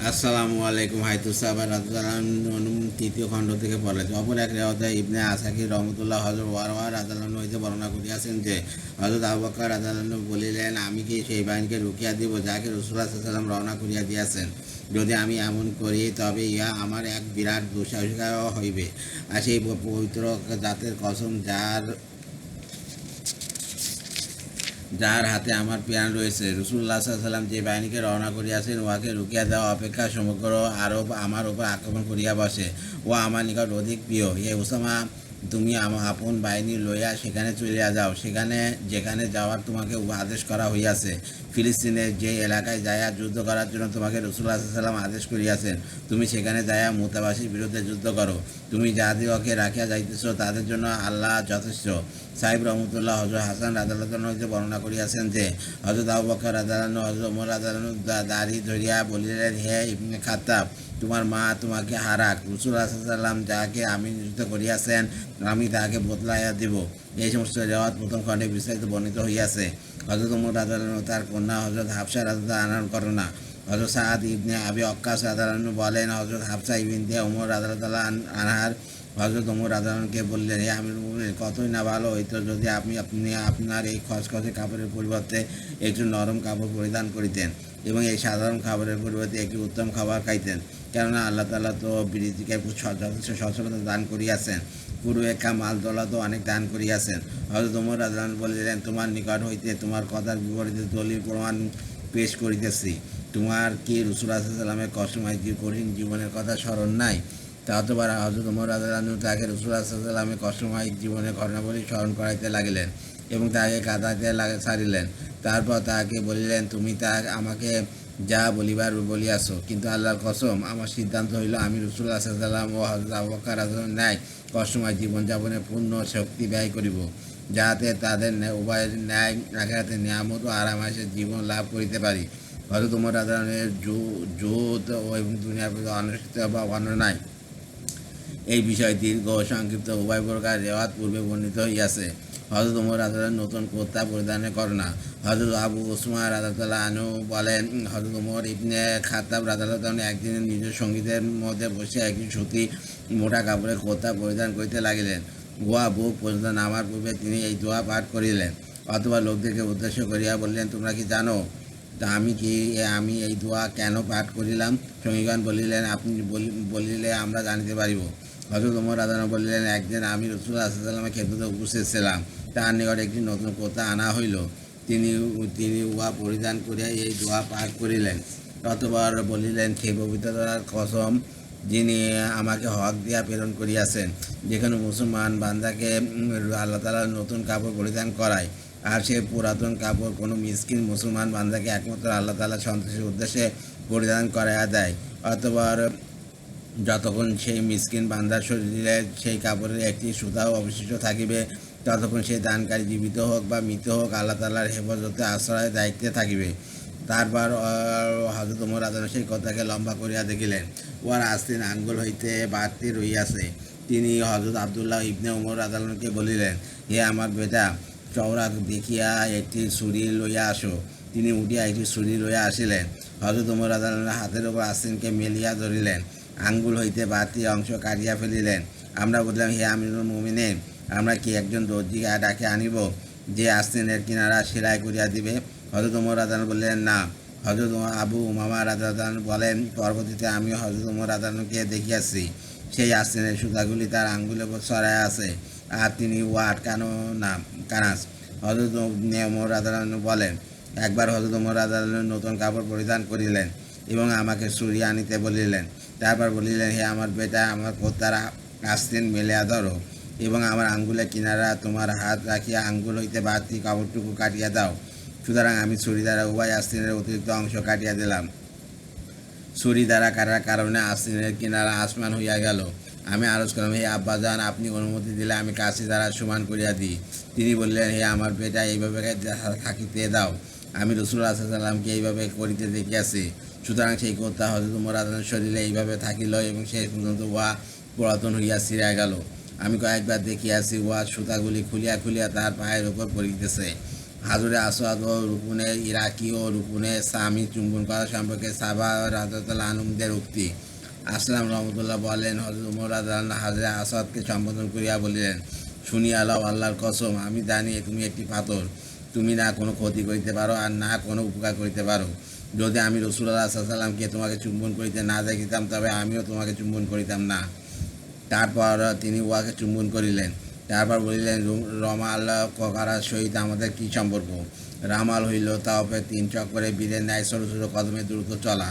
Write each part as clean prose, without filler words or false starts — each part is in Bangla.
আসসালামু আলাইকুম। হাইতুসাবা রাদিয়াল্লাহু তৃতীয় খণ্ড থেকে পড়েছে। অপর এক রেওয়ায়ে ইবনে আসাকির রহমতুল্লাহ হযরত ওয়ারওয়া রাদিয়াল্লাহু হইতে বর্ণনা করিয়াছেন যে হযরত আবু বকর রাদিয়াল্লাহু বলিলেন, আমি কি সেই বাহিনীকে রুকিয়া দিব যাকে রাসূলুল্লাহ সাল্লাল্লাহু আলাইহি ওয়াসাল্লাম রওনা করিয়া দিয়াছেন? যদি আমি এমন করি তবে ইহা আমার এক বিরাট দুঃসাহসিকতা হইবে। আর সেই পবিত্র জাতের কসম যার হাতে আমার প্রাণ রয়েছে, রাসূলুল্লাহ সাল্লাল্লাহু আলাইহি ওয়াসাল্লাম যে বাহিনীকে রওনা করিয়াছেন উহাকে রুকিয়া দেওয়া অপেক্ষা সমগ্র আরব আমার উপর আক্রমণ করিয়া বসে ও আমার নিকট অধিক প্রিয়। হে উসামা, তুমি আমার আপন বাহিনী লইয়া সেখানে চলিয়া যাও, যেখানে যাওয়ার তোমাকে আদেশ করা হইয়াছে। ফিলিস্তিনের যে এলাকায় যাইয়া যুদ্ধ করার জন্য তোমাকে রাসূলুল্লাহ সাল্লাল্লাহু আলাইহি ওয়াসাল্লাম আদেশ করিয়াছেন, তুমি সেখানে যাইয়া মুতাবাসীর বিরুদ্ধে যুদ্ধ করো। তুমি যাহাদিগকে রাখিয়া যাইতেছ তাদের জন্য আল্লাহ যথেষ্ট। সাহিব রহমতুল্লাহ হযরত হাসান রাদিয়াল্লাহু আনহু বর্ণনা করিয়াছেন যে হযরত আবু বকর রাদিয়াল্লাহু আনহু হযরত ওমর রাদিয়াল্লাহু আনহু দাড়ি ধরিয়া বলিলেন, হে ইবনে খাত্তাব, তোমার মা তোমাকে হারাক। রাসূলুল্লাহ সাল্লাল্লাহু আলাইহি ওয়াসাল্লাম যাহাকে আমি নিযুক্ত করিয়াছেন আমি তাহাকে বদলাইয়া দিব। এই সমস্ত রেওয়াত প্রথম খণ্ডে বিস্তারিত বর্ণিত হইয়াছে। হযরত ওমর রাদিয়াল্লাহু আনহু তার কন্যা হযরত হাফসা রাদিয়াল্লাহু আনহার ঘটনা। হযরত সাদ ইবনে আবি ওয়াক্কাস রাদিয়াল্লাহু আনহু বলেন, হযরত হাফসা বিনতে ওমর রাদিয়াল্লাহু আনহার হযরত ওমর রাদিয়াল্লাহু আনহুকে বললেন, হে আমিরুল মুমিনিন, কতই না ভালো হইত যদি আপনি আপনার এই খচখচে কাপড়ের পরিবর্তে একটু নরম কাপড় পরিধান করিতেন এবং এই সাধারণ খাবারের পরিবর্তে একটি উত্তম খাবার খাইতেন। কেননা আল্লাহ তাআলা তো বৃদ্ধিকে যথেষ্ট সচ্ছলতা দান করিয়াছেন, পুরো একা মাল দৌলতও অনেক দান করিয়াছেন। হযরত ওমর রাদিয়াল্লাহু আনহু বলিলেন, তোমার নিকট হইতে তোমার কথার বিপরীতে দলিল প্রমাণ পেশ করিতেছি। তোমার কি রাসূলুল্লাহ সাল্লাল্লাহু আলাইহি ওয়াসাল্লামের কষ্টময় কঠিন জীবনের কথা স্মরণ নাই? তারপর হযরত ওমর রাদিয়াল্লাহু আনহু তাকে রাসূলুল্লাহ সাল্লাল্লাহু আলাইহি ওয়াসাল্লামের কষ্টময় জীবনের ঘটনাবলী স্মরণ করাইতে লাগিলেন এবং তাকে কাঁদাইতে ছাড়িলেন। তারপর তাহাকে বলিলেন, তুমি আমাকে যা বলিবার বলিয়াছ, কিন্তু আল্লাহর কসম, আমার সিদ্ধান্ত হইল আমি রাসূলুল্লাহ সাল্লাল্লাহু আলাইহি ওয়াসাল্লাম ও হযরত আবু বকর রাদিয়াল্লাহু আনহুর ন্যায় কষ্টময় জীবনযাপনে পূর্ণ শক্তি ব্যয় করিব, যাহাতে তাদের উভয়ের ন্যায় আখিরাতে নিয়ামত ও আরামায়েশের জীবন লাভ করিতে পারি। হযরত ওমর রাদিয়াল্লাহু আনহু জুহদ এবং দুনিয়ার প্রতি অনুষ্ঠিত বা বর্ণনায় এই বিষয় দীর্ঘ ও সংক্ষিপ্ত উভয় প্রকার রেওয়াত পূর্বে বর্ণিত হইয়াছে। হযরত ওমর রাদিয়াল্লাহু আনহু নতুন কুর্তা পরিধানের ঘটনা। হযরত আবু উসমান রাদিয়াল্লাহু আনহু বলেন, হযরত ওমর ইবনে খাত্তাব রাদিয়াল্লাহু আনহু একদিন নিজের সঙ্গীদের মধ্যে বসে একটি সুতি মোটা কাপড়ের কুর্তা পরিধান করিতে লাগিলেন। গোয়া বুক পর্যন্ত নামার পূর্বে তিনি এই দোয়া পাঠ করিলেন অথবা লোকদেরকে উদ্দেশ্য করিয়া বললেন, তোমরা কি জানো তা আমি এই দোয়া কেন পাঠ করিলাম? সঙ্গীগণ বলিলেন, আপনি বলিলে আমরা জানিতে পারিব। হযরত ওমর রাদিয়াল্লাহু আনহু বলিলেন, একদিন আমি রাসূলুল্লাহ সাল্লাল্লাহু আলাইহি ওয়াসাল্লামের খেদমতে উপস্থিত ছিলাম। তাহার নিকট একটি নতুন কুর্তা আনা হইল। তিনি উহা পরিধান করিয়া এই দোয়া পাঠ করিলেন। অতঃপর বলিলেন, হে পবিত্রতার কসম, যিনি আমাকে হক দিয়া প্রেরণ করিয়াছেন, যেখানে মুসলমান বান্দাকে আল্লাহ তাআলা নতুন কাপড় পরিধান করায়, আর সে পুরাতন কাপড় কোনো মিসকিন মুসলমান বান্দাকে একমাত্র আল্লাহ তাআলা সন্তুষ্টির উদ্দেশ্যে পরিধান করাইয়া দেয়। অতঃপর যতক্ষণ সেই মিসকিন বান্দার শরীরে সেই কাপড়ের একটি সুতাও অবশিষ্ট থাকিবে, ততক্ষণ সেই দানকারী জীবিত হোক বা মৃত হোক আল্লাহ তাআলার হেফাজতে আশ্রয় দায়িত্বে থাকিবে। তারপর হযরত ওমর রাদিয়াল্লাহু সেই কথাকে লম্বা করিয়া দেখিলেন, উহার আস্তীন আঙ্গুল হইতে বাড়তি রহিয়াছে। তিনি হযরত আব্দুল্লাহ ইবনে ওমর রাদিয়াল্লাহুকে বলিলেন, হে আমার বেটা, চওড়া দেখিয়া একটি ছুরি লইয়া আসো। তিনি উঠিয়া একটি ছুরি লইয়া আসিলেন। হযরত ওমর রাদিয়াল্লাহু হাতের উপর আস্তীনকে মেলিয়া ধরিলেন, আঙ্গুল হইতে বাড়তি অংশ কাটিয়া ফেলিলেন। আমরা বললাম, হে আমিরুল মুমিনিন, আমরা কি একজন দর্জিকে ডাকে আনিব যে আস্তীনের কিনারা সেলাই করিয়া দিবে? হযরত ওমর রাদিয়াল্লাহু বললেন, না। হযরত আবু উমামা রাদিয়াল্লাহু বলেন, পরবর্তীতে আমি হযরত ওমর রাদিয়াল্লাহুকে দেখিয়াছি, সেই আস্তীনের সুতাগুলি তার আঙ্গুলের উপর ছড়াইয়া আছে, আর তিনি উহা আটকানো না কানাস। হযরত ওমর রাদিয়াল্লাহু বলেন, একবার হযরত ওমর রাদিয়াল্লাহু নতুন কাপড় পরিধান করিলেন এবং আমাকে ছুরি আনিতে বলিলেন। তারপর বলিলেন, হে আমার বেটা, আমার কুর্তার আস্তীন মেলিয়া ধরো এবং আমার আঙ্গুলের কিনারা তোমার হাত রাখিয়া আঙ্গুল হইতে বাড়তি কাপড়টুকু কাটিয়া দাও। সুতরাং আমি ছুরি দ্বারা উভয় আস্তীনের অতিরিক্ত অংশ কাটিয়া দিলাম। ছুরি দ্বারা কাটার কারণে আস্তীনের কিনারা আসমান হইয়া গেল। আমি আরজ করলাম, হে আব্বাজান, আপনি অনুমতি দিলে আমি কাশি দ্বারা সমান করিয়া দিই। তিনি বললেন, হে আমার বেটা, এইভাবে থাকিতে দাও। আমি রাসূলুল্লাহ সাল্লাল্লাহু আলাইহি ওয়াসাল্লামকে এইভাবে করিতে দেখিয়াছি। সুতরাং সেই কথা হযরত ওমর রাদিয়াল্লাহু শরীরে এইভাবে থাকিল এবং শেষ পর্যন্ত উহা পুরাতন হইয়া ছিঁড়া গেল। আমি কয়েকবার দেখিয়াছি উহা সুতাগুলি খুলিয়া খুলিয়া তার পায়ের উপর পড়িতেছে। হাজরে আসওয়াদ ও রুকুনে ইরাকি ও রুকুনে সামি চুম্বন করা সম্পর্কে সাবা রাদিয়াল্লাহু আনহুদের উক্তি। আসলাম রহমতুল্লাহ বলেন, হযরত উমর রাদিয়াল্লাহু আনহু হাজরে আসওয়াদকে সম্বোধন করিয়া বলিলেন, শুনিয়া লও আল্লাহর কসম, আমি জানি তুমি একটি পাথর, তুমি না কোনো ক্ষতি করিতে পারো আর না কোনো উপকার করিতে পারো। যদি আমি রাসূলুল্লাহ সাল্লাল্লাহু আলাইহি ওয়াসাল্লামকে তোমাকে চুম্বন করিতে না দেখিতাম তবে আমিও তোমাকে চুম্বন করিতাম না। তারপর তিনি উহাকে চুম্বন করিলেন। তারপর বলিলেন, রমাল করার সহিত আমাদের কী সম্পর্ক? রামাল হইল তাওপে 3 চক্করে বীরের ন্যায় ছোটো ছোটো কদমে দ্রুত চলা।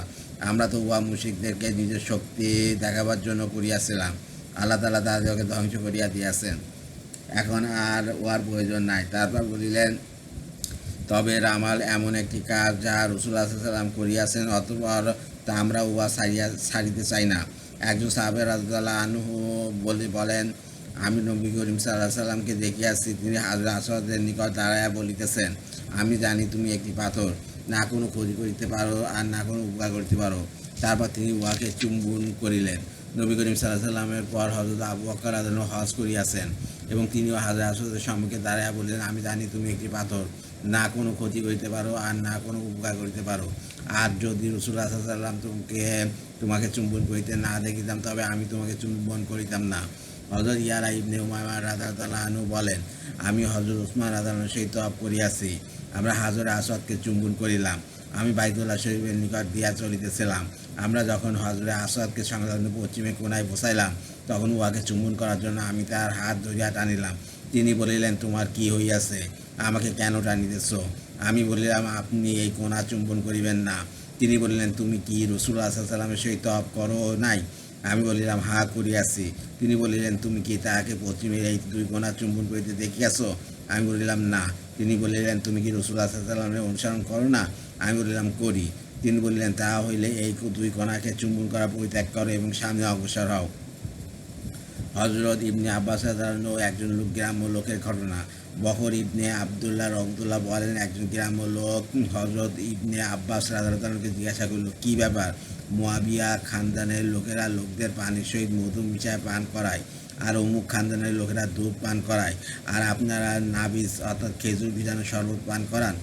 আমরা তো উহা মুশরিকদেরকে নিজের শক্তি দেখাবার জন্য করিয়াছিলাম। আল্লাহ তাআলা তাদেরকে ধ্বংস করিয়া দিয়াছেন, এখন আর উহার প্রয়োজন নাই। তারপর বলিলেন, তবে রামাল এমন একটি কাজ যাহা রাসূলুল্লাহ সাল্লাল্লাহু আলাইহি ওয়াসাল্লাম করিয়াছেন, অতঃপর তা আমরা উহা ছাড়িতে চাই না। একজন সাহাবা রাদিয়াল্লাহু আনহু বলেন, আমি নবী করিম সাল্লাল্লাহু আলাইহি ওয়াসাল্লামকে দেখিয়াছি, তিনি হাজরে আসওয়াদের নিকট দাঁড়াইয়া বলিতেছেন, আমি জানি তুমি একটি পাথর, না কোনো ক্ষতি করিতে পারো আর না কোনো উপকার করিতে পারো। তারপর তিনি উহাকে চুম্বন করিলেন। নবী করিম সাল্লাল্লাহু আলাইহি ওয়াসাল্লামের পর হযরত আবু বকর রাদিয়াল্লাহু আনহু হজ করিয়াছেন এবং তিনিও হাজরে আসওয়াদের সম্মুখে দাঁড়াইয়া বলিলেন, আমি জানি তুমি একটি পাথর, না কোনো ক্ষতি করিতে পারো আর না কোনো উপকার করিতে পারো। আর যদি রাসূলুল্লাহ সাল্লাল্লাহু আলাইহি ওয়াসাল্লাম তোমাকে চুম্বন করিতে না দেখিতাম তবে আমি তোমাকে চুম্বন করিতাম না। হযরত ইয়ারা ইবনে উমামা রাদিয়াল্লাহু আনহু বলেন, আমি হযরত উসমান রাদিয়াল্লাহু আনহুর সহিত তওয়াফ করিয়াছি। আমরা হাজরে আসওয়াদকে চুম্বন করিলাম। আমি বাইতুল্লাহ শরীফের নিকট দিয়া চলিতেছিলাম। আমরা যখন হজরে আসওয়াদকে সংলগ্ন পশ্চিমে কোণায় বসাইলাম তখন উহাকে চুম্বন করার জন্য আমি তার হাত ধরিয়া টানিলাম। তিনি বলিলেন, তোমার কি হইয়াছে? আমাকে কেন টানিতেছ? আমি বলিলাম, আপনি এই কোণা চুম্বন করিবেন না। তিনি বলিলেন, তুমি কি রাসূলুল্লাহ সাল্লাল্লাহু আলাইহি ওয়াসাল্লামের সহিত তওয়াফ করো নাই? আমি বলিলাম, হা করিয়াছি। তিনি বলিলেন, তুমি কি তাহাকে পশ্চিমের এই 2 কোণা চুম্বন করিতে দেখিয়াছ? আমি বলিলাম, না। তিনি বলিলেন, তুমি কি রাসূলুল্লাহ সাল্লাল্লাহু আলাইহি ওয়াসাল্লামের অনুসরণ করো না? আমি বলিলাম, করি। তিনি বলিলেন, তাহা হইলে এই 2 কোণাকে চুম্বন করা পরিত্যাগ করো এবং সামনে অগ্রসর হও। হযরত ইবনে আব্বাস রাদিয়াল্লাহু আনহু একজন গ্রাম্য লোকের ঘটনা। বকর ইবনে আবদুল্লাহ রাহমাতুল্লাহ বলেন, একজন গ্রাম্য লোক হযরত ইবনে আব্বাস রাদিয়াল্লাহু আনহুকে জিজ্ঞাসা করিল, কি ব্যাপার? মুয়াবিয়া খানদানের লোকেরা লোকদের পানির সহিত মধু মিশায় পান করায়, আর অমুক খানদানের লোকেরা দুধ পান করায়, আর আপনারা নাবিজ অর্থাৎ খেজুর ভিজানো শরবত পান করান।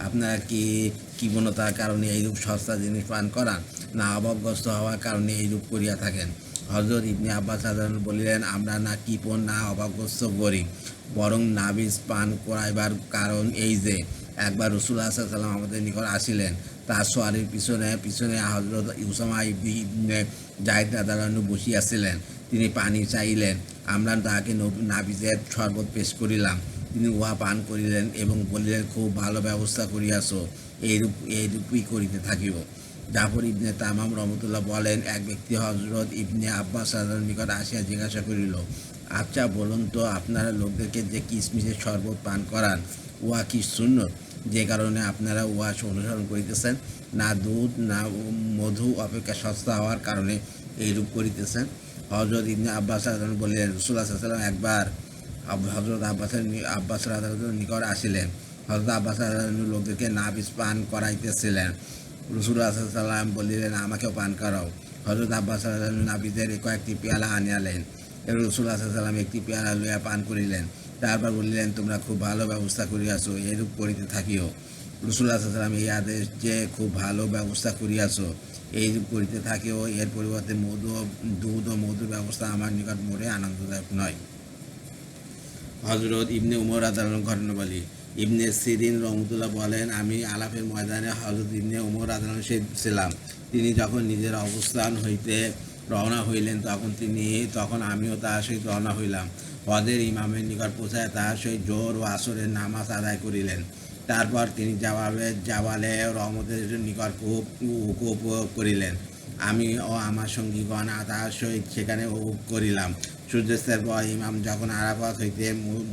আপনারা কি কৃপণতার কারণে এইরূপ সস্তা জিনিস পান করান, না অভাবগ্রস্ত হওয়ার কারণে এইরূপ করিয়া থাকেন? হযরত ইবনে আব্বাস রাদিয়াল্লাহু বলিলেন, আমরা না কৃপণ না অভাবগ্রস্ত গরিব, বরং নাবিজ পান করাইবার কারণ এই যে, একবার রাসূলুল্লাহ সাল্লাল্লাহু আলাইহি ওয়াসাল্লাম আমাদের নিকট আসিলেন। তার সোয়ারির পিছনে হযরত উসামা ইবনে যায়েদ রাদিয়াল্লাহু আনহু বসিয়াছিলেন। তিনি পানি চাইলেন। আমরা তাহাকে নাবিজের শরবত পেশ করিলাম। তিনি উহা পান করিলেন এবং বলিলেন, খুব ভালো ব্যবস্থা করিয়াছ, এইরূপই করিতে থাকিব। জাফর ইবনে তামাম রহমতুল্লাহ বলেন, এক ব্যক্তি হযরত ইবনে আব্বাস রাদিয়াল্লাহু নিকট আসিয়া জিজ্ঞাসা করিল, আচ্ছা বলুন তো, আপনারা লোকদেরকে যে কিশমিশের শরবত পান করান, উহা কি সুন্নত, যে কারণে আপনারা উহা অনুসরণ করিতেছেন, না দুধ না মধু অপেক্ষা সস্তা হওয়ার কারণে এইরূপ করিতেছেন? হযরত ইবনে আব্বাস রাদিয়াল্লাহু বলিলেন, রাসূলুল্লাহ সাল্লাল্লাহু আলাইহি ওয়াসাল্লাম একবার হযরত আব্বাস রাদিয়াল্লাহু নিকট আসিলেন। হযরত আব্বাস রাদিয়াল্লাহু লোকদেরকে নাবিজ পান করাইতেছিলেন। রাসূলুল্লাহ সাল্লাল্লাহু আলাইহি ওয়াসাল্লাম বলিলেন, আমাকেও পান করাও। হযরত আব্বাস রাদিয়াল্লাহু নাবিজের কয়েকটি পেয়ালা আনিয়ালেন এবং রাসূলুল্লাহ সাল্লাল্লাহু আলাইহি ওয়াসাল্লাম একটি পেয়ালা লইয়া পান করিলেন। তারপর বলিলেন, তোমরা খুব ভালো ব্যবস্থা করিয়াছ, এরূপ করিতে থাকিও। রাসূলুল্লাহ সাল্লাল্লাহু আলাইহি ওয়াসাল্লাম এই আদেশ যে খুব ভালো ব্যবস্থা করিয়াছ, এইরূপ করিতে থাকিও, এর পরিবর্তে দুধ ও মধুর ব্যবস্থা আমার নিকট মোটে আনন্দদায়ক নয়। হযরত ইবনে উমর রাদিয়াল্লাহু ঘটনাবলী। ইবনে সিরিন রহমতুল্লাহ বলেন, আমি আলাপের ময়দানে হযরত ইবনে উমর রাদিয়াল্লাহু ছিলাম। তিনি যখন নিজের অবস্থান হইতে রওনা হইলেন তখন আমিও তাহার সহিত রওনা হইলাম। হজের ইমামের নিকট পৌঁছায় তাহার সহিত জোহর ও আসরের নামাজ আদায় করিলেন। তারপর তিনি জাবালে রহমতের নিকট উকুফ করিলেন। আমি ও আমার সঙ্গীগণ তাহার সহিত সেখানে উপভোগ করিলাম। সূর্যাস্তের পর ইমাম যখন আরাফাত হইতে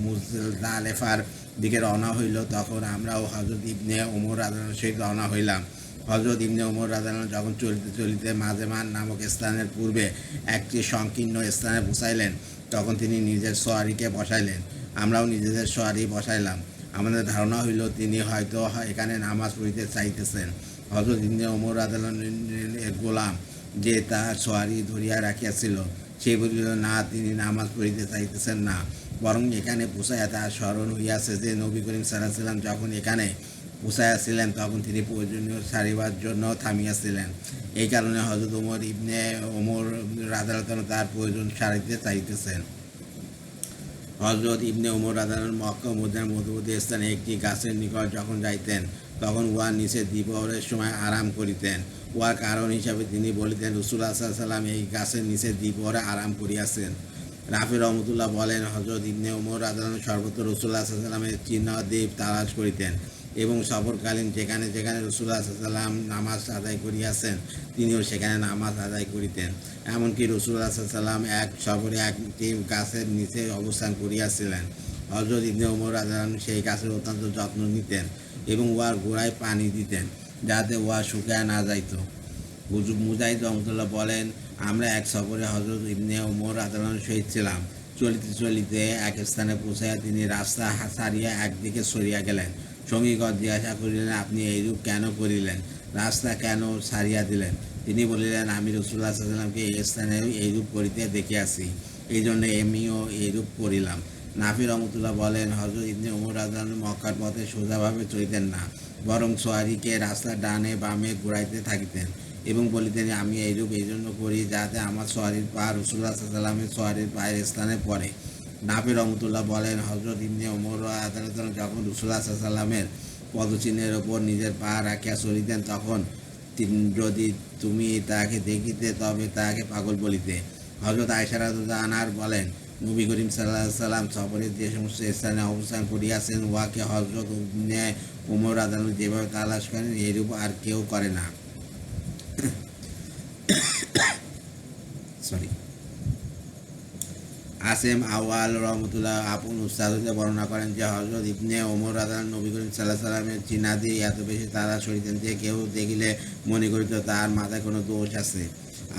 মুজদালেফার দিকে রওনা হইল তখন আমরাও হযরত ইবনে উমর রাদিয়াল্লাহু সহিত রওনা হইলাম। হযরত ইবনে উমর রাদিয়াল্লাহু যখন চলিতে চলিতে মাজেমান নামক স্থানের পূর্বে একটি সংকীর্ণ স্থানে পৌঁছাইলেন তখন তিনি নিজের সওয়ারিকে বসাইলেন। আমরাও নিজেদের সওয়ারি বসাইলাম। আমাদের ধারণা হইল তিনি হয়তো এখানে নামাজ পড়িতে চাইতেছেন। হযরত ইবনে উমর রাদিয়াল্লাহু এর গোলাম যে তাহার সওয়ারি ধরিয়া রাখিয়াছিল সে বলিল, না, তিনি নামাজ পড়িতে চাইতেছেন না, বরং এখানে পুষাইয়া তার স্মরণ হইয়াছে যে নবী করিম সাল্লাল্লাহু আলাইহি ওয়াসাল্লাম যখন এখানে পুষাইয়াছিলেন তখন তিনি প্রয়োজনীয় সারিবার জন্য থামিয়াছিলেন। এই কারণে হযরত ওমর রাদিয়াল্লাহু তাআলা তার প্রয়োজন সারিতে চাইতেছেন। হযরত ইবনে ওমর রাদিয়াল্লাহু আনহু মক্কা ও মদিনার মধ্যবর্তী স্থানে একটি গাছের নিকট যখন যাইতেন তখন উহার নিচে দ্বিপ্রহরের সময় আরাম করিতেন। উহার কারণ হিসাবে তিনি বলিতেন, রাসূলুল্লাহ সাল্লাল্লাহু আলাইহি ওয়াসাল্লাম এই গাছের নিচে দ্বিপ্রহরে আরাম করিয়াছেন। রাফি রহমতুল্লাহ বলেন, হযরত ইবনে ওমর রাদিয়াল্লাহু আনহু সর্বত্র রাসূলুল্লাহ সাল্লাল্লাহু আলাইহি ওয়াসাল্লামের চিহ্ন দ্বীপ তালাশ করিতেন এবং সফরকালীন যেখানে যেখানে রাসূলুল্লাহ সাল্লাল্লাহু আলাইহি ওয়াসাল্লাম নামাজ আদায় করিয়াছেন তিনিও সেখানে নামাজ আদায় করিতেন। এমনকি রাসূলুল্লাহ সাল্লাল্লাহু আলাইহি ওয়াসাল্লাম এক সফরে একটি গাছের নিচে অবস্থান করিয়াছিলেন। হযরত ইবনে ওমর রাদিয়াল্লাহু আনহু সেই গাছের অত্যন্ত যত্ন নিতেন এবং উহার গোড়ায় পানি দিতেন যাতে উহা শুকায় না যাইত। মুজাহিদ রহমতুল্লাহ বলেন, আমরা এক সফরে হযরত ইবনে ওমর রাদিয়াল্লাহু আনহুর সহিত ছিলাম। চলিতে চলিতে এক স্থানে পৌঁছাইয়া তিনি রাস্তা ছাড়িয়া একদিকে সরিয়া গেলেন। সঙ্গীগণ জিজ্ঞাসা করিলেন, আপনি এইরূপ কেন করিলেন? রাস্তা কেন ছাড়িয়া দিলেন? তিনি বলিলেন, আমি রাসূলুল্লাহ সাল্লাল্লাহু আলাইহি ওয়াসাল্লামকে এই স্থানে এইরূপ করিতে দেখিয়াছি, এই জন্য আমিও এইরূপ করিলাম। নাফি রহমতুল্লাহ বলেন, হযরত ইবনে ওমর রাদিয়াল্লাহু আনহু মক্কার পথে সোজাভাবে চলিতেন না, বরং সোয়ারীকে রাস্তার ডানে বামে ঘুরাইতে থাকিতেন এবং বলিতেন, আমি এইরূপ এই জন্য করি যাতে আমার সোয়ারীর পা রাসূলুল্লাহ সাল্লাল্লাহু আলাইহি ওয়াসাল্লামের সোয়ারীর পায়ের স্থানে পড়ে। নাফি রহমতুল্লাহ বলেন, হযরত ইবনে ওমর রাদিয়াল্লাহু আনহু যখন রাসূলুল্লাহ সাল্লাল্লাহু আলাইহি ওয়াসাল্লামের পদচিহ্নের ওপর নিজের পা রাখিয়া চলিতেন তখন যদি তুমি তাকে দেখিতে তবে তাকে পাগল বলিতে। হযরত আয়েশা রাদিয়াল্লাহু আনহা বলেন, নবী করিম সাল্লাল্লাহু আলাইহি ওয়াসাল্লাম সফরের যে সমস্ত স্থানে অবস্থান করিয়াছেন উহাকে হযরত ইবনে ওমর রাদিয়াল্লাহু আনহু যেভাবে তালাশ করেন এইরূপ আর কেউ করে না। সরি আসেম আওয়াল রহমতুল্লাহ আপন উস্তাদ হতে বর্ণনা করেন যে হযরত ইবনে ওমর রাদিয়াল্লাহু আনহু নবী করিম সাল্লাল্লাহু আলাইহি ওয়াসাল্লামের চিহ্নাদি এত বেশি তালাশ করিতেন যে কেউ দেখিলে মনে করিত তার মাথায় কোনো দোষ আছে।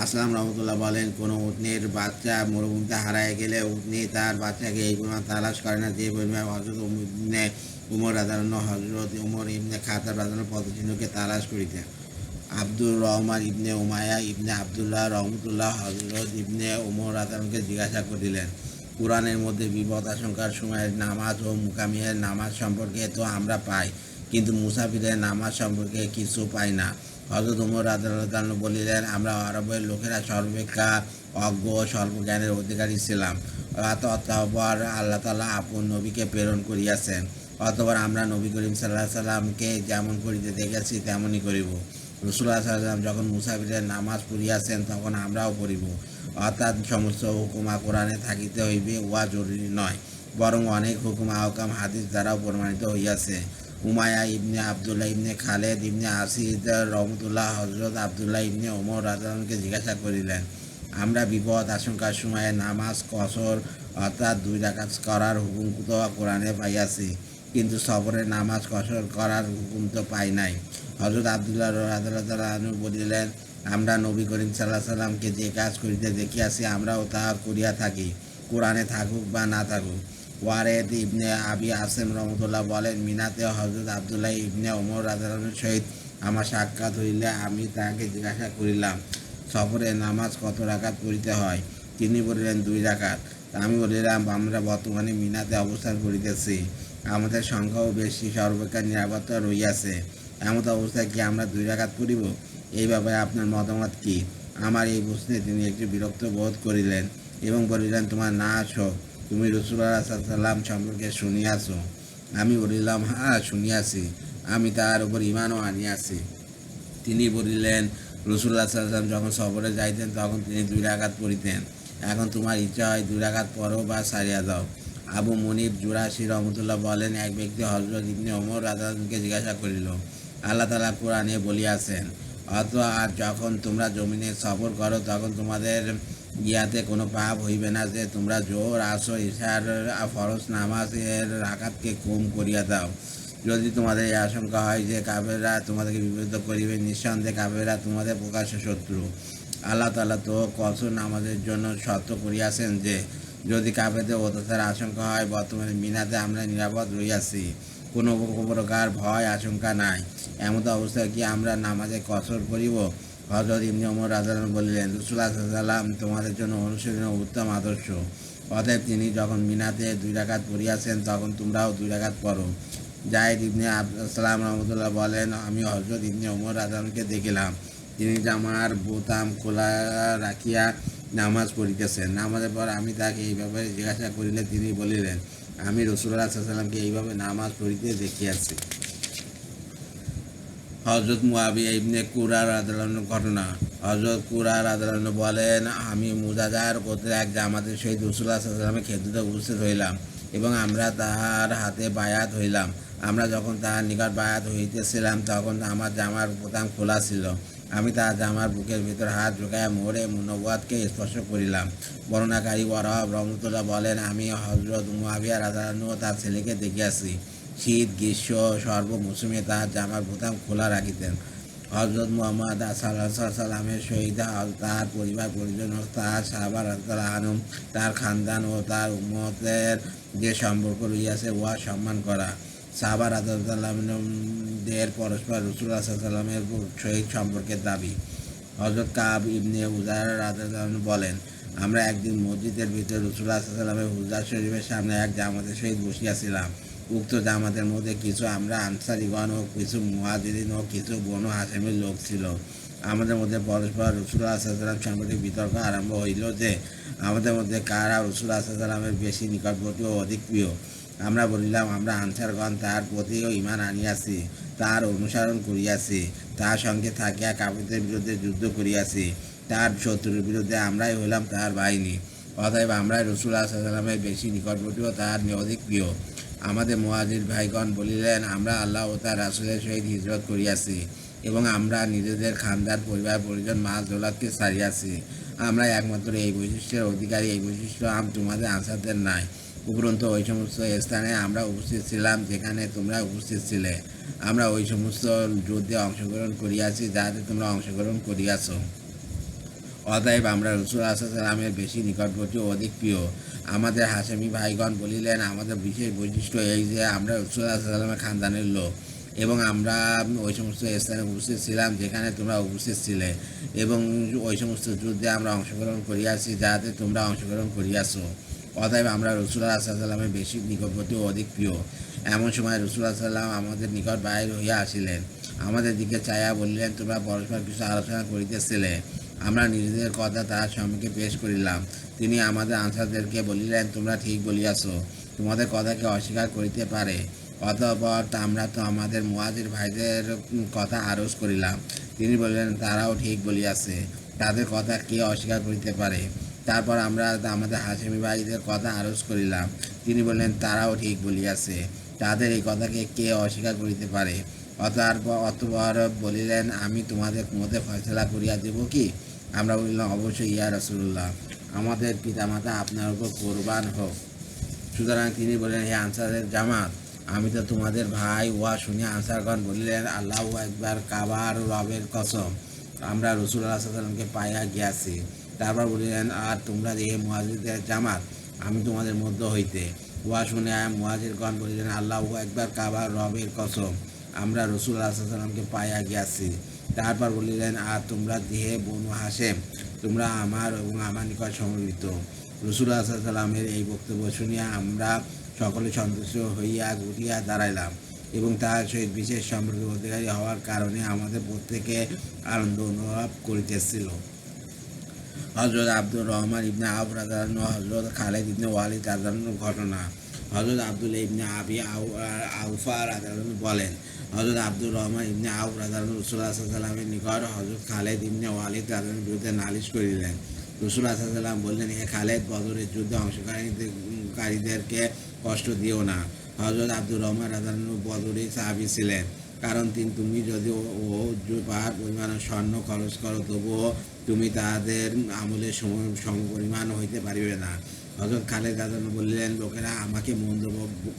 আসলাম রহমতুল্লাহ বলেন, কোনো উটনীর বাচ্চা মরুভূমিতে হারায় গেলে উটনী তার বাচ্চাকে এই পরিমাণ তালাশ করে না যে পরিমাণ হযরত ইবনে ওমর রাদিয়াল্লাহু আনহু হযরত ওমর ইবনে খাত্তাব রাদিয়াল্লাহু আনহু পদচিহ্নকে তালাশ করিতেন। আব্দুর রহমান ইবনে উমাইয়া ইবনে আবদুল্লাহ রহমতুল্লাহ হযরত ইবনে ওমর রাদিয়াল্লাহু আনহুকে জিজ্ঞাসা করিলেন, কুরআনের মধ্যে বিপদ আশঙ্কার সময়ের নামাজ ও মুকামিয়ের নামাজ সম্পর্কে তো আমরা পাই, কিন্তু মুসাফিরের নামাজ সম্পর্কে কিছু পাই না। হযরত ওমর রাদিয়াল্লাহু আনহু বলিলেন, আমরা আরবের লোকেরা সর্বাপেক্ষা অজ্ঞ ও স্বল্প জ্ঞানের অধিকারী ছিলাম। অতঃপর আল্লাহ তাআলা আপন নবীকে প্রেরণ করিয়াছেন। অতঃপর আমরা নবী করিম সাল্লাল্লাহু আলাইহি ওয়াসাল্লামকে যেমন করিতে দেখেছি তেমনই করিব। রাসূলুল্লাহ সাল্লাল্লাহু আলাইহি ওয়াসাল্লাম যখন মুসাফিরের নামাজ পড়িয়াছেন তখন আমরাও পড়িব। অর্থাৎ সমস্ত হুকুমা কোরআনে থাকিতে হইবে উহা জরুরি নয়, বরং অনেক হুকুম আহকাম হাদিস দ্বারাও প্রমাণিত হইয়াছে। উমাইয়া ইবনে আবদুল্লাহ ইবনে খালেদ ইবনে আসিদ রহমতুল্লাহ হযরত আবদুল্লাহ ইবনে ওমর রাদিয়াল্লাহু আনহুকে জিজ্ঞাসা করিলেন, আমরা বিপদ আশঙ্কার সময়ে নামাজ কসর অর্থাৎ 2 রাকাত করার হুকুম তো কোরআনে পাইয়াছি, কিন্তু সফরের নামাজ কসর করার হুকুম তো পাই নাই। হযরত আব্দুল্লাহ রাদিয়াল্লাহু আনহু বলিলেন, আমরা নবী করিম সাল্লাল্লাহু আলাইহি ওয়াসাল্লামকে যে কাজ করিতে দেখিয়াছি আমরাও তাহা করিয়া থাকি, কোরআনে থাকুক বা না থাকুক। ওয়ারেদ ইবনে আবি আসেম রহমতুল্লাহ বলেন, মিনাতে হযরত আবদুল্লাহ ইবনে ওমর রাদিয়াল্লাহু আনহুর সহিত আমার সাক্ষাৎ হইলে আমি তাহাকে জিজ্ঞাসা করিলাম, সফরে নামাজ কত রাকাত পড়িতে হয়? তিনি বলিলেন, 2 রাকাত। আমি বলিলাম, আমরা বর্তমানে মিনাতে অবস্থান করিতেছি, আমাদের সংখ্যাও বেশি, সর্বাপেক্ষা নিরাপত্তা রইয়াছে, এমত অবস্থায় কি আমরা 2 রাকাত পড়িব? এই ব্যাপারে আপনার মতামত কি? আমার এই প্রশ্নে তিনি একটু বিরক্ত বোধ করিলেন এবং বলিলেন, তোমার না শোক, তুমি রাসূলুল্লাহ সাল্লাল্লাহু আলাইহি ওয়াসাল্লাম সম্পর্কে শুনিয়াছ? আমি বলিলাম, হ্যাঁ শুনিয়াছি, আমি তার উপর ঈমানও আনিয়াছি। তিনি বলিলেন, রাসূলুল্লাহ সাল্লাল্লাহু আলাইহি ওয়াসাল্লাম যখন সফরে যাইতেন তখন তিনি 2 রাকাত পড়িতেন। এখন তোমার ইচ্ছা হয় 2 রাকাত পড়ো বা ছাড়িয়া দাও। আবু মুনিব জুরাশি রহমতুল্লাহ বলেন, এক ব্যক্তি হযরত ইবনে ওমর রাদিয়াল্লাহু আনহুকে জিজ্ঞাসা করিল, আল্লাহ তাআলা কোরআনে বলিয়াছেন, আর যখন তোমরা জমিনে সফর করো তখন তোমাদের ইয়াতে কোনো পাপ হইবে না যে তোমরা জোহর আসর ইশার ফরজ নামাজের রাকাতকে কম করিয়া দাও। যদি তোমাদের এই আশঙ্কা হয় যে কাফেররা তোমাদেরকে বিব্রত করিবে, নিঃসন্দেহে কাফেররা তোমাদের প্রকাশ্য শত্রু। আল্লাহ তাআলা তো কসর নামাজের জন্য শর্ত করিয়াছেন যে যদি কাফেরদের অত্যাচার আশঙ্কা হয়, বর্তমানে মিনাতে আমরা নিরাপদ রইয়াছি, কোনো প্রকার ভয় আশঙ্কা নাই, এমত অবস্থায় কি আমরা নামাজে কসর করিব? হযরত ইবনে ওমর রাদিয়াল্লাহু আনহু বলিলেন, রাসূলুল্লাহ সাল্লাল্লাহু আলাইহি ওয়াসাল্লাম তোমাদের জন্য অনুসরণীয় উত্তম আদর্শ, অতএব তিনি যখন মিনাতে 2 রাকাত পড়িয়াছেন তখন তোমরাও 2 রাকাত পড়ো। জাহিদ ইবনে সালাম রহমতুল্লাহ বলেন, আমি হযরত ইবনে ওমর রাদিয়াল্লাহু দেখিলাম তিনি জামার বোতাম খোলা রাখিয়া নামাজ পড়িতেছেন। নামাজের পর আমি তাকে এই ব্যাপারে জিজ্ঞাসা করিলে তিনি বলিলেন, আমি রাসূলুল্লাহ সাল্লাল্লাহু আলাইহি ওয়াসাল্লামকে এইভাবে নামাজ পড়িতে দেখিয়াছি। হযরত মুয়াবিয়া ইবনে কুরা রাদিয়াল্লাহু ঘটনা। হযরত কুরা রাদিয়াল্লাহু বলেন, আমি মুজাদার গোত্রের এক জামাতের সহিত রাসূলুল্লাহ সাল্লাল্লাহু আলাইহি ওয়াসাল্লামের খেদমতে উপস্থিত হইলাম এবং আমরা তাহার হাতে বায়াত হইলাম। আমরা যখন তাহার নিকট বায়াত হইতেছিলাম তখন আমার জামার বোতাম খোলা ছিল। আমি তাহার জামার বুকের ভিতর হাত ঢুকাইয়া মোহরে নবুওয়াতকে স্পর্শ করিলাম। বর্ণনাকারী ওয়ারাহ রহমতুল্লাহ বলেন, আমি হযরত মুয়াবিয়া রাদিয়াল্লাহু তার ছেলেকে দেখিয়াছি। শীত গ্রীষ্ম সর্ব মৌসুমে তাহার জামার বোতাম খোলা রাখিতেন। হযরত মুহাম্মদ সাল্লামের সহিত তার পরিবার পরিজন ও তার সাহাবা রাদিয়াল্লাহু আনহুম, তার খানদান ও তার উম্মতের যে সম্পর্ক রহিয়াছে উহা সম্মান করা। সাহাবা রাদিয়াল্লাহু আনহুদের পরস্পর রাসূলুল্লাহ সাল্লাল্লাহু আলাইহি ওয়াসাল্লামের সহিত সম্পর্কের দাবি। হযরত কাব ইবনে উজার রাদিয়াল্লাহু আনহু বলেন, আমরা একদিন মসজিদের ভিতরে রাসূলুল্লাহ সাল্লাল্লাহু আলাইহি ওয়াসাল্লামের হুজরা শরীফের সামনে এক জামাতের সহিত বসিয়াছিলাম। উক্ত জামাতের মধ্যে কিছু আমরা আনসারীগণ ও কিছু মুহাজিরিন ও কিছু বনু হাশিমের লোক ছিল। আমাদের মধ্যে পরস্পর রাসূলুল্লাহ সাল্লাল্লাহু আলাইহি ওয়াসাল্লাম সম্পর্কে বিতর্ক আরম্ভ হইল যে আমাদের মধ্যে কারা রাসূলুল্লাহ সাল্লাল্লাহু আলাইহি ওয়াসাল্লামের বেশি নিকটবর্তী ও অধিক প্রিয়। আমরা বলিলাম, আমরা আনসারগণ তার প্রতিও ঈমান আনিয়াছি, তার অনুসরণ করিয়াছি, তার সঙ্গে থাকিয়া কাফিরদের বিরুদ্ধে যুদ্ধ করিয়াছি, তার শত্রুর বিরুদ্ধে আমরাই হইলাম তার বাহিনী। অতএব আমরাই রাসূলুল্লাহ সাল্লাল্লাহু আলাইহি ওয়াসাল্লামের বেশি নিকটবর্তী ও তার অধিক প্রিয়। আমাদের মুহাজির ভাইগণ বলিলেন, আমরা আল্লাহ ও তার রাসূলের সহিত হিজরত করিয়াছি এবং আমরা নিজেদের খানদান পরিবার পরিজন মাল দৌলাতকে ছাড়িয়াছি। আমরা একমাত্র এই বৈশিষ্ট্যের অধিকারী, এই বৈশিষ্ট্য তোমাদের আনসারদের নাই। উপরন্তু ওই সমস্ত স্থানে আমরা উপস্থিত ছিলাম যেখানে তোমরা উপস্থিত ছিলে। আমরা ওই সমস্ত যুদ্ধে অংশগ্রহণ করিয়াছি যাতে তোমরা অংশগ্রহণ করিয়াছ। অতএব আমরা রাসূলুল্লাহ সাল্লাল্লাহু আলাইহি ওয়াসাল্লামের বেশি নিকটবর্তী ও অধিক প্রিয়। আমাদের হাশেমি ভাইগণ বলিলেন, আমাদের বিশেষ বৈশিষ্ট্য এই যে আমরা রাসূলুল্লাহ সাল্লাল্লাহু আলাইহি ওয়াসাল্লামের খানদানের লোক এবং আমরা ওই সমস্ত স্থানে উপস্থিত ছিলাম যেখানে তোমরা উপস্থিত ছিলে এবং ওই সমস্ত যুদ্ধে আমরা অংশগ্রহণ করিয়াছি যাতে তোমরা অংশগ্রহণ করিয়াছ। অতএব আমরা রাসূলুল্লাহ সাল্লাল্লাহু আলাইহি ওয়াসাল্লামের বেশি নিকটবর্তী ও অধিক প্রিয়। এমন সময় রাসূলুল্লাহ সাল্লাল্লাহু আলাইহি ওয়াসাল্লাম আমাদের নিকট বাহির হইয়া আসিলেন। আমাদের দিকে চাইয়া বলিলেন, তোমরা পরস্পর কিছু আলোচনা করিতেছিলে। আমরা নিজেদের কথা তাহার সম্মুখে পেশ করিলাম। তিনি আমাদের আনসারদেরকে বলিলেন, তোমরা ঠিক বলিয়াছ, তোমাদের কথাকে অস্বীকার করিতে পারে। অতঃপর আমরা তো আমাদের মুহাজির ভাইদের কথা আরোজ করিলাম। তিনি বলিলেন, তারাও ঠিক বলিয়াছে, তাদের কথা কে অস্বীকার করিতে পারে। তারপর আমরা আমাদের হাশেমি ভাইদের কথা আরোজ করিলাম। তিনি বললেন, তারাও ঠিক বলিয়াছে, তাদের এই কথাকে কে অস্বীকার করিতে পারে। অতঃপর বলিলেন, আমি তোমাদের মধ্যে ফয়সালা করিয়া দেব কি? আমরা বললাম, অবশ্যই ইয়া রাসূলুল্লাহ, আমাদের পিতামাতা আপনার উপর কোরবান হোক। সুতরাং তিনি বললেন, হে আনসারের জামাত, আমি তো তোমাদের ভাই। উহা শুনিয়া আনসারগণ বলিলেন, আল্লাহু আকবার, কাবার রবের কসম, আমরা রাসূলুল্লাহ সাল্লাল্লাহু আলাইহি ওয়াসাল্লামকে পাইয়া গিয়াছি। তারপর বলিলেন, আর তোমরা হে মুহাজিরদের জামাত, আমি তোমাদের মধ্য হইতে। উহা শুনিয়া মুহাজিরগণ বলিলেন, আল্লাহু আকবার, কাবার রবের কসম, আমরা রাসূলুল্লাহ সাল্লাল্লাহু আলাইহি ওয়াসাল্লামকে পাইয়া গিয়াছি। তারপর বলিলেন, আর তোমরা দেহে বনু হাশেম, তোমরা আমার এবং আমার নিকট সমবেত। রাসূলুল্লাহ সাল্লাল্লাহু আলাইহি ওয়াসাল্লামের এই বক্তব্য শুনিয়া আমরা সকলে সন্তুষ্ট হইয়া উঠিয়া দাঁড়াইলাম এবং তার সহিত বিশেষ সম্পর্কের অধিকারী হওয়ার কারণে আমাদের প্রত্যেকে আনন্দ অনুভব করিতেছিল। হযরত আব্দুর রহমান ইবনে আওফ রাদিয়াল্লাহু আনহু, হযরত খালিদ ইবনে ওয়ালিদ রাদিয়াল্লাহু আনহুর ঘটনা। হযরত আব্দুল্লাহ ইবনে আবি আওফা রাদিয়াল্লাহু আনহু বলেন, হযরত আব্দুর রহমান ইবনে আওফ রাদিয়াল্লাহু আনহু রাসূলুল্লাহ সাল্লাল্লাহু আলাইহি ওয়াসাল্লামের নিকট হযরত খালিদ ইবনে ওয়ালিদ রাদিয়াল্লাহু আনহুর বিরুদ্ধে নালিশ করিলেন। রাসূলুল্লাহ সাল্লাল্লাহু আলাইহি ওয়াসাল্লাম বললেন, হে খালিদ, বদরের যুদ্ধে অংশগ্রহণকারীদেরকে কষ্ট দিও না। হযরত আব্দুর রহমান রাদিয়াল্লাহু আনহু বদরি সাহাবী ছিলেন, কারণ তুমি যদি পাহাড় পরিমাণ স্বর্ণ খরচ করো তবুও তুমি তাদের আমলের সমপরিমাণ হইতে পারিবে না। হযরত খালিদ রাদিয়াল্লাহু আনহু বললেন, লোকেরা আমাকে মন্দ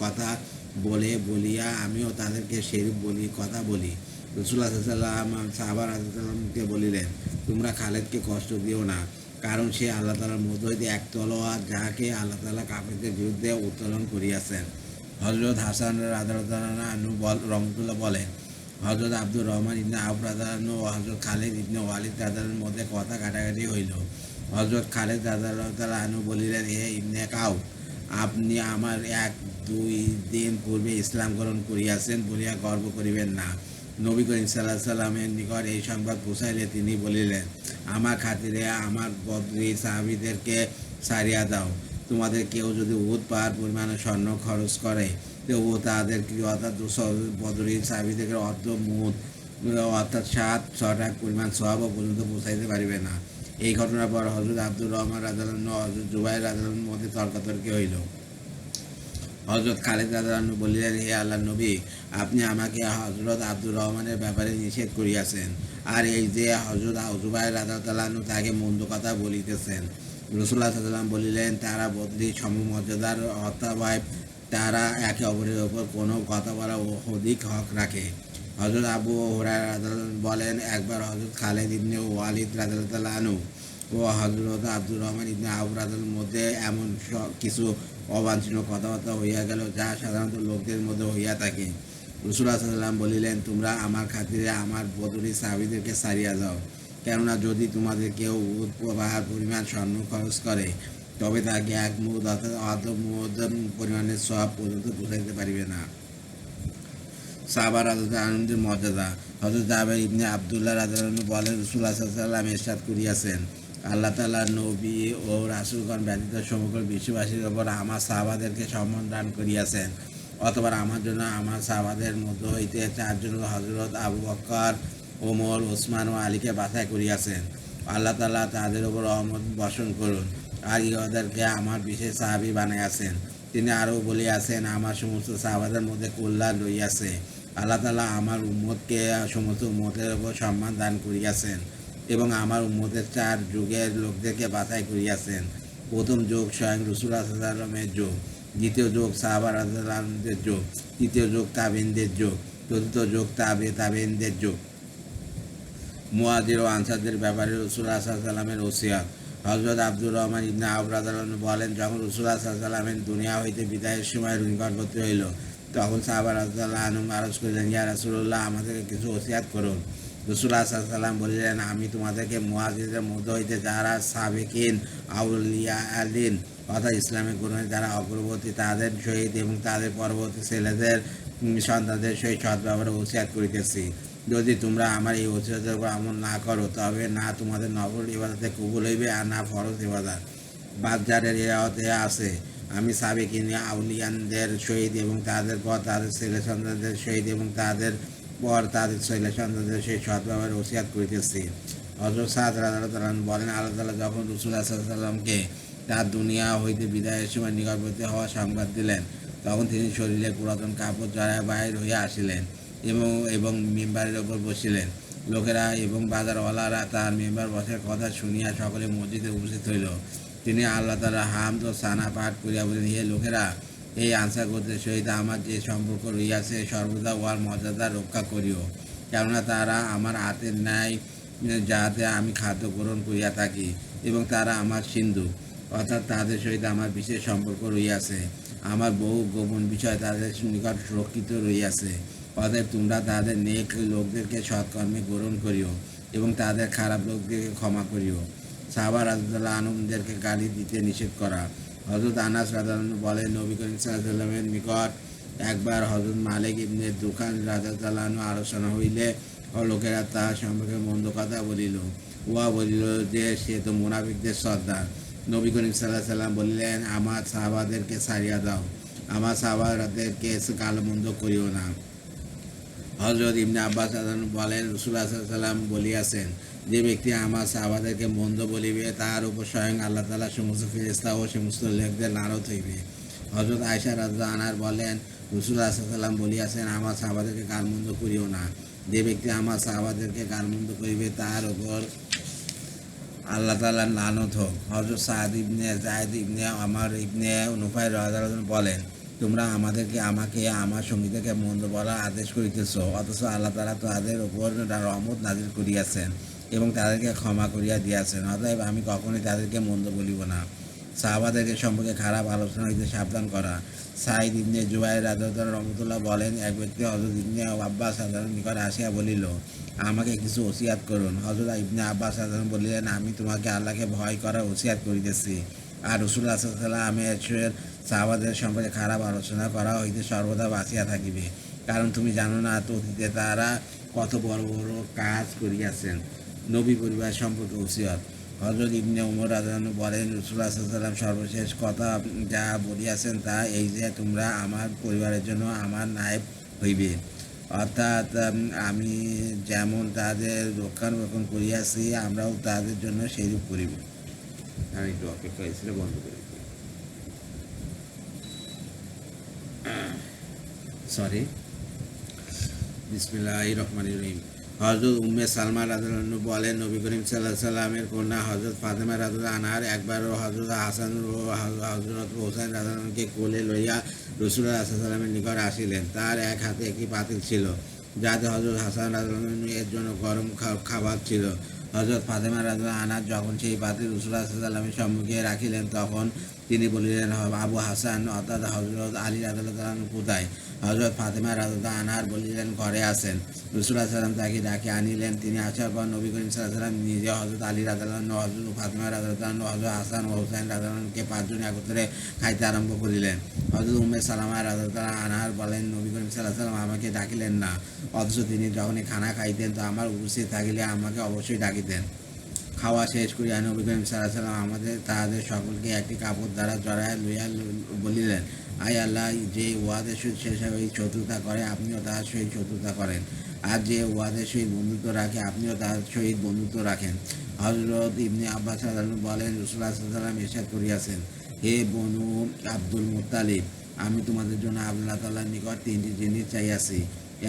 কথা বলিয়া আমিও তাদেরকে সেরূপ কথা বলি। রাসূলুল্লাহ সাল্লাল্লাহু আলাইহি ওয়াসাল্লাম সাহাবা রাদিয়াল্লাহু আনহুকে বলিলেন, তোমরা খালিদকে কষ্ট দিও না, কারণ সে আল্লাহ তাআলার মধ্য হইতে এক তলোয়ার, যাহাকে আল্লাহ তাআলা কাফিরদের বিরুদ্ধে উত্তোলন করিয়াছেন। হযরত হাসান রাদিয়াল্লাহু আনহু রহমাতুল্লাহ বলেন, হযরত আব্দুর রহমান ইবনে আওফ রাদিয়াল্লাহু আনহু ও হযরত খালিদ ইবনে ওয়ালিদ রাদিয়াল্লাহু আনহুর মধ্যে কথা কাটাকাটি হইল। হযরত খালিদ রাদিয়াল্লাহু তাআলা আনহু বলিলেন, হে ইবনে কাউ, আপনি আমার 1-2 দিন পূর্বে ইসলাম গ্রহণ করিয়াছেন বলিয়া গর্ব করিবেন না। নবী করিম সাল্লাল্লাহু আলাইহি সাল্লামের নিকট এই সংবাদ পৌঁছাইলে তিনি বলিলেন, আমার খাতিরে আমার বদরী সাহাবীদেরকে ছাড়িয়া দাও। তোমাদের কেউ যদি উহুদ পাহাড় পরিমাণে স্বর্ণ খরচ করে, তবুও তাদের কি অর্থাৎ বদরী সাহাবীদেরকে মুদ অর্থাৎ 7 পরিমাণ সওয়াবও পর্যন্ত পৌঁছাইতে পারিবে না। এই ঘটনার পর হযরত আব্দুর রহমান রাদিয়াল্লাহু আনহু হযরত জুবাইর রাদিয়াল্লাহু আনহুর মধ্যে তর্কাতর্কি হইল। হযরত খালিদ রাদিয়াল্লাহু আনহু বলিলেন, হে আল্লাহর নবী, আপনি আমাকে হযরত আব্দুর রহমানের ব্যাপারে নিষেধ করিয়াছেন, আর এই যে হযরত জুবাইর রাদিয়াল্লাহু আনহু তাকে মন্দ কথা বলিতেছেন। রাসূলুল্লাহ সাল্লাল্লাহু আলাইহি ওয়াসাল্লাম বলিলেন, তারা বদরী সমমর্যাদার অতএব তারা একে অপরের উপর কোনো কথা বলা অধিক হক রাখে। হযরত আবু হুরায়রা রাদিয়াল্লাহু আনহু বলেন, একবার হযরত খালিদ ইবনে ওয়ালিদ রাদিয়াল্লাহু আনহু ও হযরত আব্দুর রহমান ইবনে আউফ রাদিয়াল্লাহু মধ্যে এমন কিছু অবাঞ্ছনীয় কথাবার্তা হইয়া গেল, যা সাধারণত লোকদের মধ্যে হইয়া থাকে। রাসূলুল্লাহ সাল্লাল্লাহু আলাইহি ওয়াসাল্লাম বলিলেন, তোমরা আমার খাতিরে আমার বদরী সাহাবীদেরকে ছাড়িয়া যাও। কেননা যদি তোমাদের কেউ উহুদ পাহাড় পরিমাণ স্বর্ণ খরচ করে, তবে তাকে 1 মুদ অর্থাৎ অর্ধ মুদ পরিমাণের সওয়াব পর্যন্ত পৌঁছাইতে পারিবে না। সাহাবা রাদিয়াল্লাহু আনহুদের মর্যাদা। হযরত জাবের ইবনে আব্দুল্লাহ রাদিয়াল্লাহু আনহু বলেন, রাসূলুল্লাহ সাল্লাল্লাহু আলাইহি ওয়াসাল্লাম ইরশাদ করিয়াছেন, আল্লাহ তাআলা নবী ও রাসূলগণ ব্যতীত সমগ্র বিশ্ববাসীর উপর আমার সাহাবাদেরকে সম্মান দান করিয়াছেন। অতঃপর আমার জন্য আমার সাহাবাদের মধ্য হইতে 4 জন হযরত আবু বকর, ওমর, ওসমান ও আলীকে বাছাই করিয়াছেন। আল্লাহ তাআলা তাদের উপর রহমত বর্ষণ করুন, আর ইহাদেরকে আমার বিশেষ সাহাবী বানাইয়াছেন। তিনি আরও বলিয়াছেন, আমার সমস্ত সাহাবাদের মধ্যে কল্যাণ রহিয়াছে। আল্লাহ তাআলা আমার উম্মতকে সমস্ত উম্মতের উপর সম্মান দান করিয়াছেন এবং আমার উম্মতের 4 যুগের লোকদেরকে বাছাই করিয়াছেন। প্রথম যুগ স্বয়ং রাসূলুল্লাহ সাল্লাল্লাহু আলাইহি ওয়াসাল্লামের যুগ, দ্বিতীয় যুগ সাহাবা রাদিয়াল্লাহু আনহুদের যুগ, তৃতীয় যুগ তাবেঈনদের যুগ, চতুর্থ যুগ তাবেঈনদের যুগ। মুহাজির ও আনসারদের ব্যাপারে রাসূলুল্লাহ সাল্লাল্লাহু আলাইহি ওয়াসাল্লামের ওসিয়ত। হযরত আব্দুর রহমান ইবনে আউফ রাদিয়াল্লাহু আনহু বলেন, যখন রাসূলুল্লাহ সাল্লাল্লাহু আলাইহি ওয়াসাল্লামের দুনিয়া হইতে বিদায়ের সময় নিকটবর্তী হইল, তখন সাহাবা রাদিয়াল্লাহু আনহুম আরজ করিলেন, ইয়া রাসূলুল্লাহ, আমাদেরকে কিছু ওসিয়ত করুন। রাসূলুল্লাহ সাল্লাল্লাহু আলাইহি ওয়াসাল্লাম বলিলেন, আমি তোমাদেরকে মুহাজিরদের মধ্য হইতে যারা সাবেকিন আউলিয়াদিন অর্থাৎ ইসলামের গ্রহণে যারা অগ্রবর্তী, তাদের সহিত এবং তাদের পরবর্তী ছেলেদের সন্তানদের সহিত সদ্ব্যবহারে ওসিয়ত করিতেছি। যদি তোমরা আমার এই ওসিয়তের উপর আমল না করো, তবে না তোমাদের নফল ইবাদতে কবুল হইবে আর না ফরজ ইবাদত। বাজারের রেওয়াতে আছে, আমি সাবেকিন আউলিয়ানদের সহিত এবং তাদের পর তাদের ছেলে সন্তানদের সহিত এবং তাদের পর তাদের ছেলে সন্তানদের সহিত সদ্ব্যবহারে ওসিয়ত করিতেছি। হযরত সাদ রাদিয়াল্লাহু আনহু বলেন, আল্লাহ তাআলা যখন রাসূলুল্লাহ সাল্লাল্লাহু আলাইহি ওয়াসাল্লামকে তার দুনিয়া হইতে বিদায়ের সময় নিকটবর্তী হওয়া সংবাদ দিলেন, তখন তিনি শরীরে পুরাতন কাপড় জড়াইয়া বাহির হইয়া আসিলেন এবং মিম্বারের উপর বসিলেন। লোকেরা এবং বাজারওয়ালারা তার মিম্বার বসার কথা শুনিয়া সকলে মসজিদে উপস্থিত হইল। তিনি আল্লাহ তাআলার হামদ ও সানা পাঠ করিয়া বলেন, হে লোকেরা, এই আনসার গোত্রের সহিত আমার যে সম্পর্ক রহিয়াছে, সর্বদা উহার মর্যাদা রক্ষা করিও। কেননা তারা আমার হাতের ন্যায়, যাহাতে আমি খাদ্য গ্রহণ করিয়া থাকি, এবং তারা আমার সিন্ধু অর্থাৎ তাদের সহিত আমার বিশেষ সম্পর্ক রহিয়াছে। আমার বহু গোপন বিষয় তাদের নিকট সুরক্ষিত রহিয়াছে। অতএব তোমরা তাদের নেক লোকদেরকে সৎকর্মে গ্রহণ করিও এবং তাদের খারাপ লোকদেরকে ক্ষমা করিও। সাহাবা রাদিয়াল্লাহু আনহুদেরকে গালি দিতে নিষেধ করা। হযরত আনাস রাদিয়াল্লাহু আনহু বলেন, নবী করিম সাল্লাল্লাহু আলাইহি ওয়াসাল্লামের নিকট একবার হযরত মালিক ইবনে দুখান রাদিয়াল্লাহু আনহু আলোচনা হইলে লোকেরা তাহার সম্পর্কে মন্দ কথা বলিল। উহা বলিল যে, সে তো মুনাফিকদের সর্দার। নবী করিম সাল্লাল্লাহু আলাইহি ওয়াসাল্লাম বললেন, আমার সাহাবাদেরকে ছাড়িয়া দাও, আমার সাহাবাদেরকে গালমন্দ করিও না। হযরত ইবনে আব্বাস রাদিয়াল্লাহু আনহু বলেন, রাসূলুল্লাহ সাল্লাল্লাহু আলাইহি ওয়াসাল্লাম বলিয়াছেন, যে ব্যক্তি আমার সাহাবাদেরকে মন্দ বলিবে, তাহার উপর স্বয়ং আল্লাহ তাআলা সমস্ত ফেরেশতা ও সমস্ত লোকদের লানত হইবে। হযরত আয়েশা রাদিয়াল্লাহু আনহা বলেন, রাসূলুল্লাহ সাল্লাল্লাহু আলাইহি ওয়াসাল্লাম বলিয়াছেন, আমার সাহাবাদেরকে গালমন্দ করিও না। যে ব্যক্তি আমার সাহাবাদেরকে গালমন্দ করিবে, তাহার উপর আল্লাহ তাআলার লানত হোক। হযরত সাদ ইবনে যায়েদ ইবনে আমর ইবনে নুফাইল রাদিয়াল্লাহু আনহু বলেন, তোমরা আমাকে আমার সঙ্গীদেরকে মন্দ বলার আদেশ করিতেছ, অথচ আল্লাহ তাআলা তাদের উপর রহমত নাযিল করিয়াছেন এবং তাদেরকে ক্ষমা করিয়া দিয়াছেন। অতএব আমি কখনোই তাদেরকে মন্দ বলিব না। সাহাবাদেরকে সম্পর্কে খারাপ আলোচনা হইতে সাবধান করা। সাঈদ ইবনে জুবাইর রাদিয়াল্লাহু রাহমাতুল্লাহ বলেন, এক ব্যক্তি হযরত ইবনে আব্বাস রাদিয়াল্লাহু নিকট আসিয়া বলিল, আমাকে কিছু ওসিয়াত করুন। হযরত ইবনে আব্বাস রাদিয়াল্লাহু আনহু বললেন, আমি তোমাকে আল্লাহকে ভয় করার ওসিয়াত করিতেছি। আর রাসূলুল্লাহ সাল্লাল্লাহু আলাইহি ওয়াসাল্লামের সাহাবাদের সম্পর্কে খারাপ আলোচনা করা হইতে সর্বদা বাঁচিয়া থাকিবে, কারণ তুমি জানো না অতীতে তারা কত বড় বড় কাজ করিয়াছেন। নবী পরিবার সম্পর্কে ওসিয়ত। হযরত ইবনে উমর রাদিয়াল্লাহু আনহু বলেন, রাসূলুল্লাহ সাল্লাল্লাহু আলাইহি ওয়াসাল্লাম সর্বশেষ কথা যা বলিয়াছেন তা এই যে, তোমরা আমার পরিবারের জন্য আমার নায়েব হইবে। অর্থাৎ আমি যেমন তাদের রক্ষণাবেক্ষণ করিয়াছি, আমরাও তাদের জন্য সেইরূপ করিব। আমি একটু অপেক্ষা হয়েছিল, বন্ধ করে দিই। সরি। বিসমিল্লাহির রহমানির রহিম। হযরত উম্মে সালমা রাদিয়াল্লাহু আনহা বলেন, নবী করিম সাল্লাল্লাহু আলাইহি সাল্লামের কন্যা হযরত ফাতেমা রাদিয়াল্লাহু আনহার একবার হযরত হাসান ও হযরত হোসেন রাদিয়াল্লাহু আনহুকে কোলে লইয়া রাসূলুল্লাহ সাল্লাল্লাহু আলাইহি সাল্লামের নিকট আসিলেন। তার এক হাতে একটি পাতিল ছিল, যাতে হযরত হাসান রাদিয়াল্লাহু আনহু এর জন্য গরম খাবার ছিল। হযরত ফাতেমা রাদিয়াল্লাহু আনহা যখন সেই পাতিল রাসূলুল্লাহ সাল্লাল্লাহু আলাইহি সাল্লামের সম্মুখে রাখিলেন, তখন তিনি বলিলেন, আবু হাসান অর্থাৎ হযরত আলী রাদিয়াল্লাহু আনহু কোথায়? হযরত ফাতেমা রাদিয়াল্লাহু আনহা বলিলেন, ঘরে আছেন। রাসূলুল্লাহ সাল্লাল্লাহু আলাইহি সাল্লাম তাকে ডাকে আনিলেন। তিনি আসার পর নবী করিম সাল্লাল্লাহু আলাইহি সাল্লাম নিজে হযরত আলী রাদিয়াল্লাহু আনহু, হযরত ফাতেমা রাদিয়াল্লাহু আনহু, হযরত হাসান ও হুসাইন রাদিয়াল্লাহু আনহুকে পাঁচজন একত্রে খাইতে আরম্ভ করিলেন। হযরত উম্মে সালামা রাদিয়াল্লাহু আনহা বলেন, নবী করিম সাল্লাল্লাহু আলাইহি সাল্লাম আমাকে ডাকিলেন না, অথচ তিনি যখনই খানা খাইতেন তো আমার উপস্থিত থাকিলে আমাকে অবশ্যই ডাকিতেন। খাওয়া শেষ করিয়া নবী করিম সাল্লাল্লাহু আলাইহি সাল্লাম তাহাদের সকলকে একটি কাপড় দ্বারা জড়াইয়া লইয়া বলিলেন, আয় আল্লাহ, যে উহাদের সহিত শেষ এই শত্রুতা করে আপনিও তাহার সহিত শত্রুতা করেন, আর যে উহাদের সহিত বন্ধুত্ব রাখে আপনিও তাহার সহিত বন্ধুত্ব রাখেন। হযরত ইবনে আব্বাস রাদিয়াল্লাহু আনহু বলেন, রাসূলুল্লাহ সাল্লাল্লাহু আলাইহি ওয়াসাল্লাম ইরশাদ করিয়াছেন, হে বনু আব্দুল মুত্তালিব, আমি তোমাদের জন্য আল্লাহ তাআলার নিকট তিনটি জিনিস চাইয়াছি।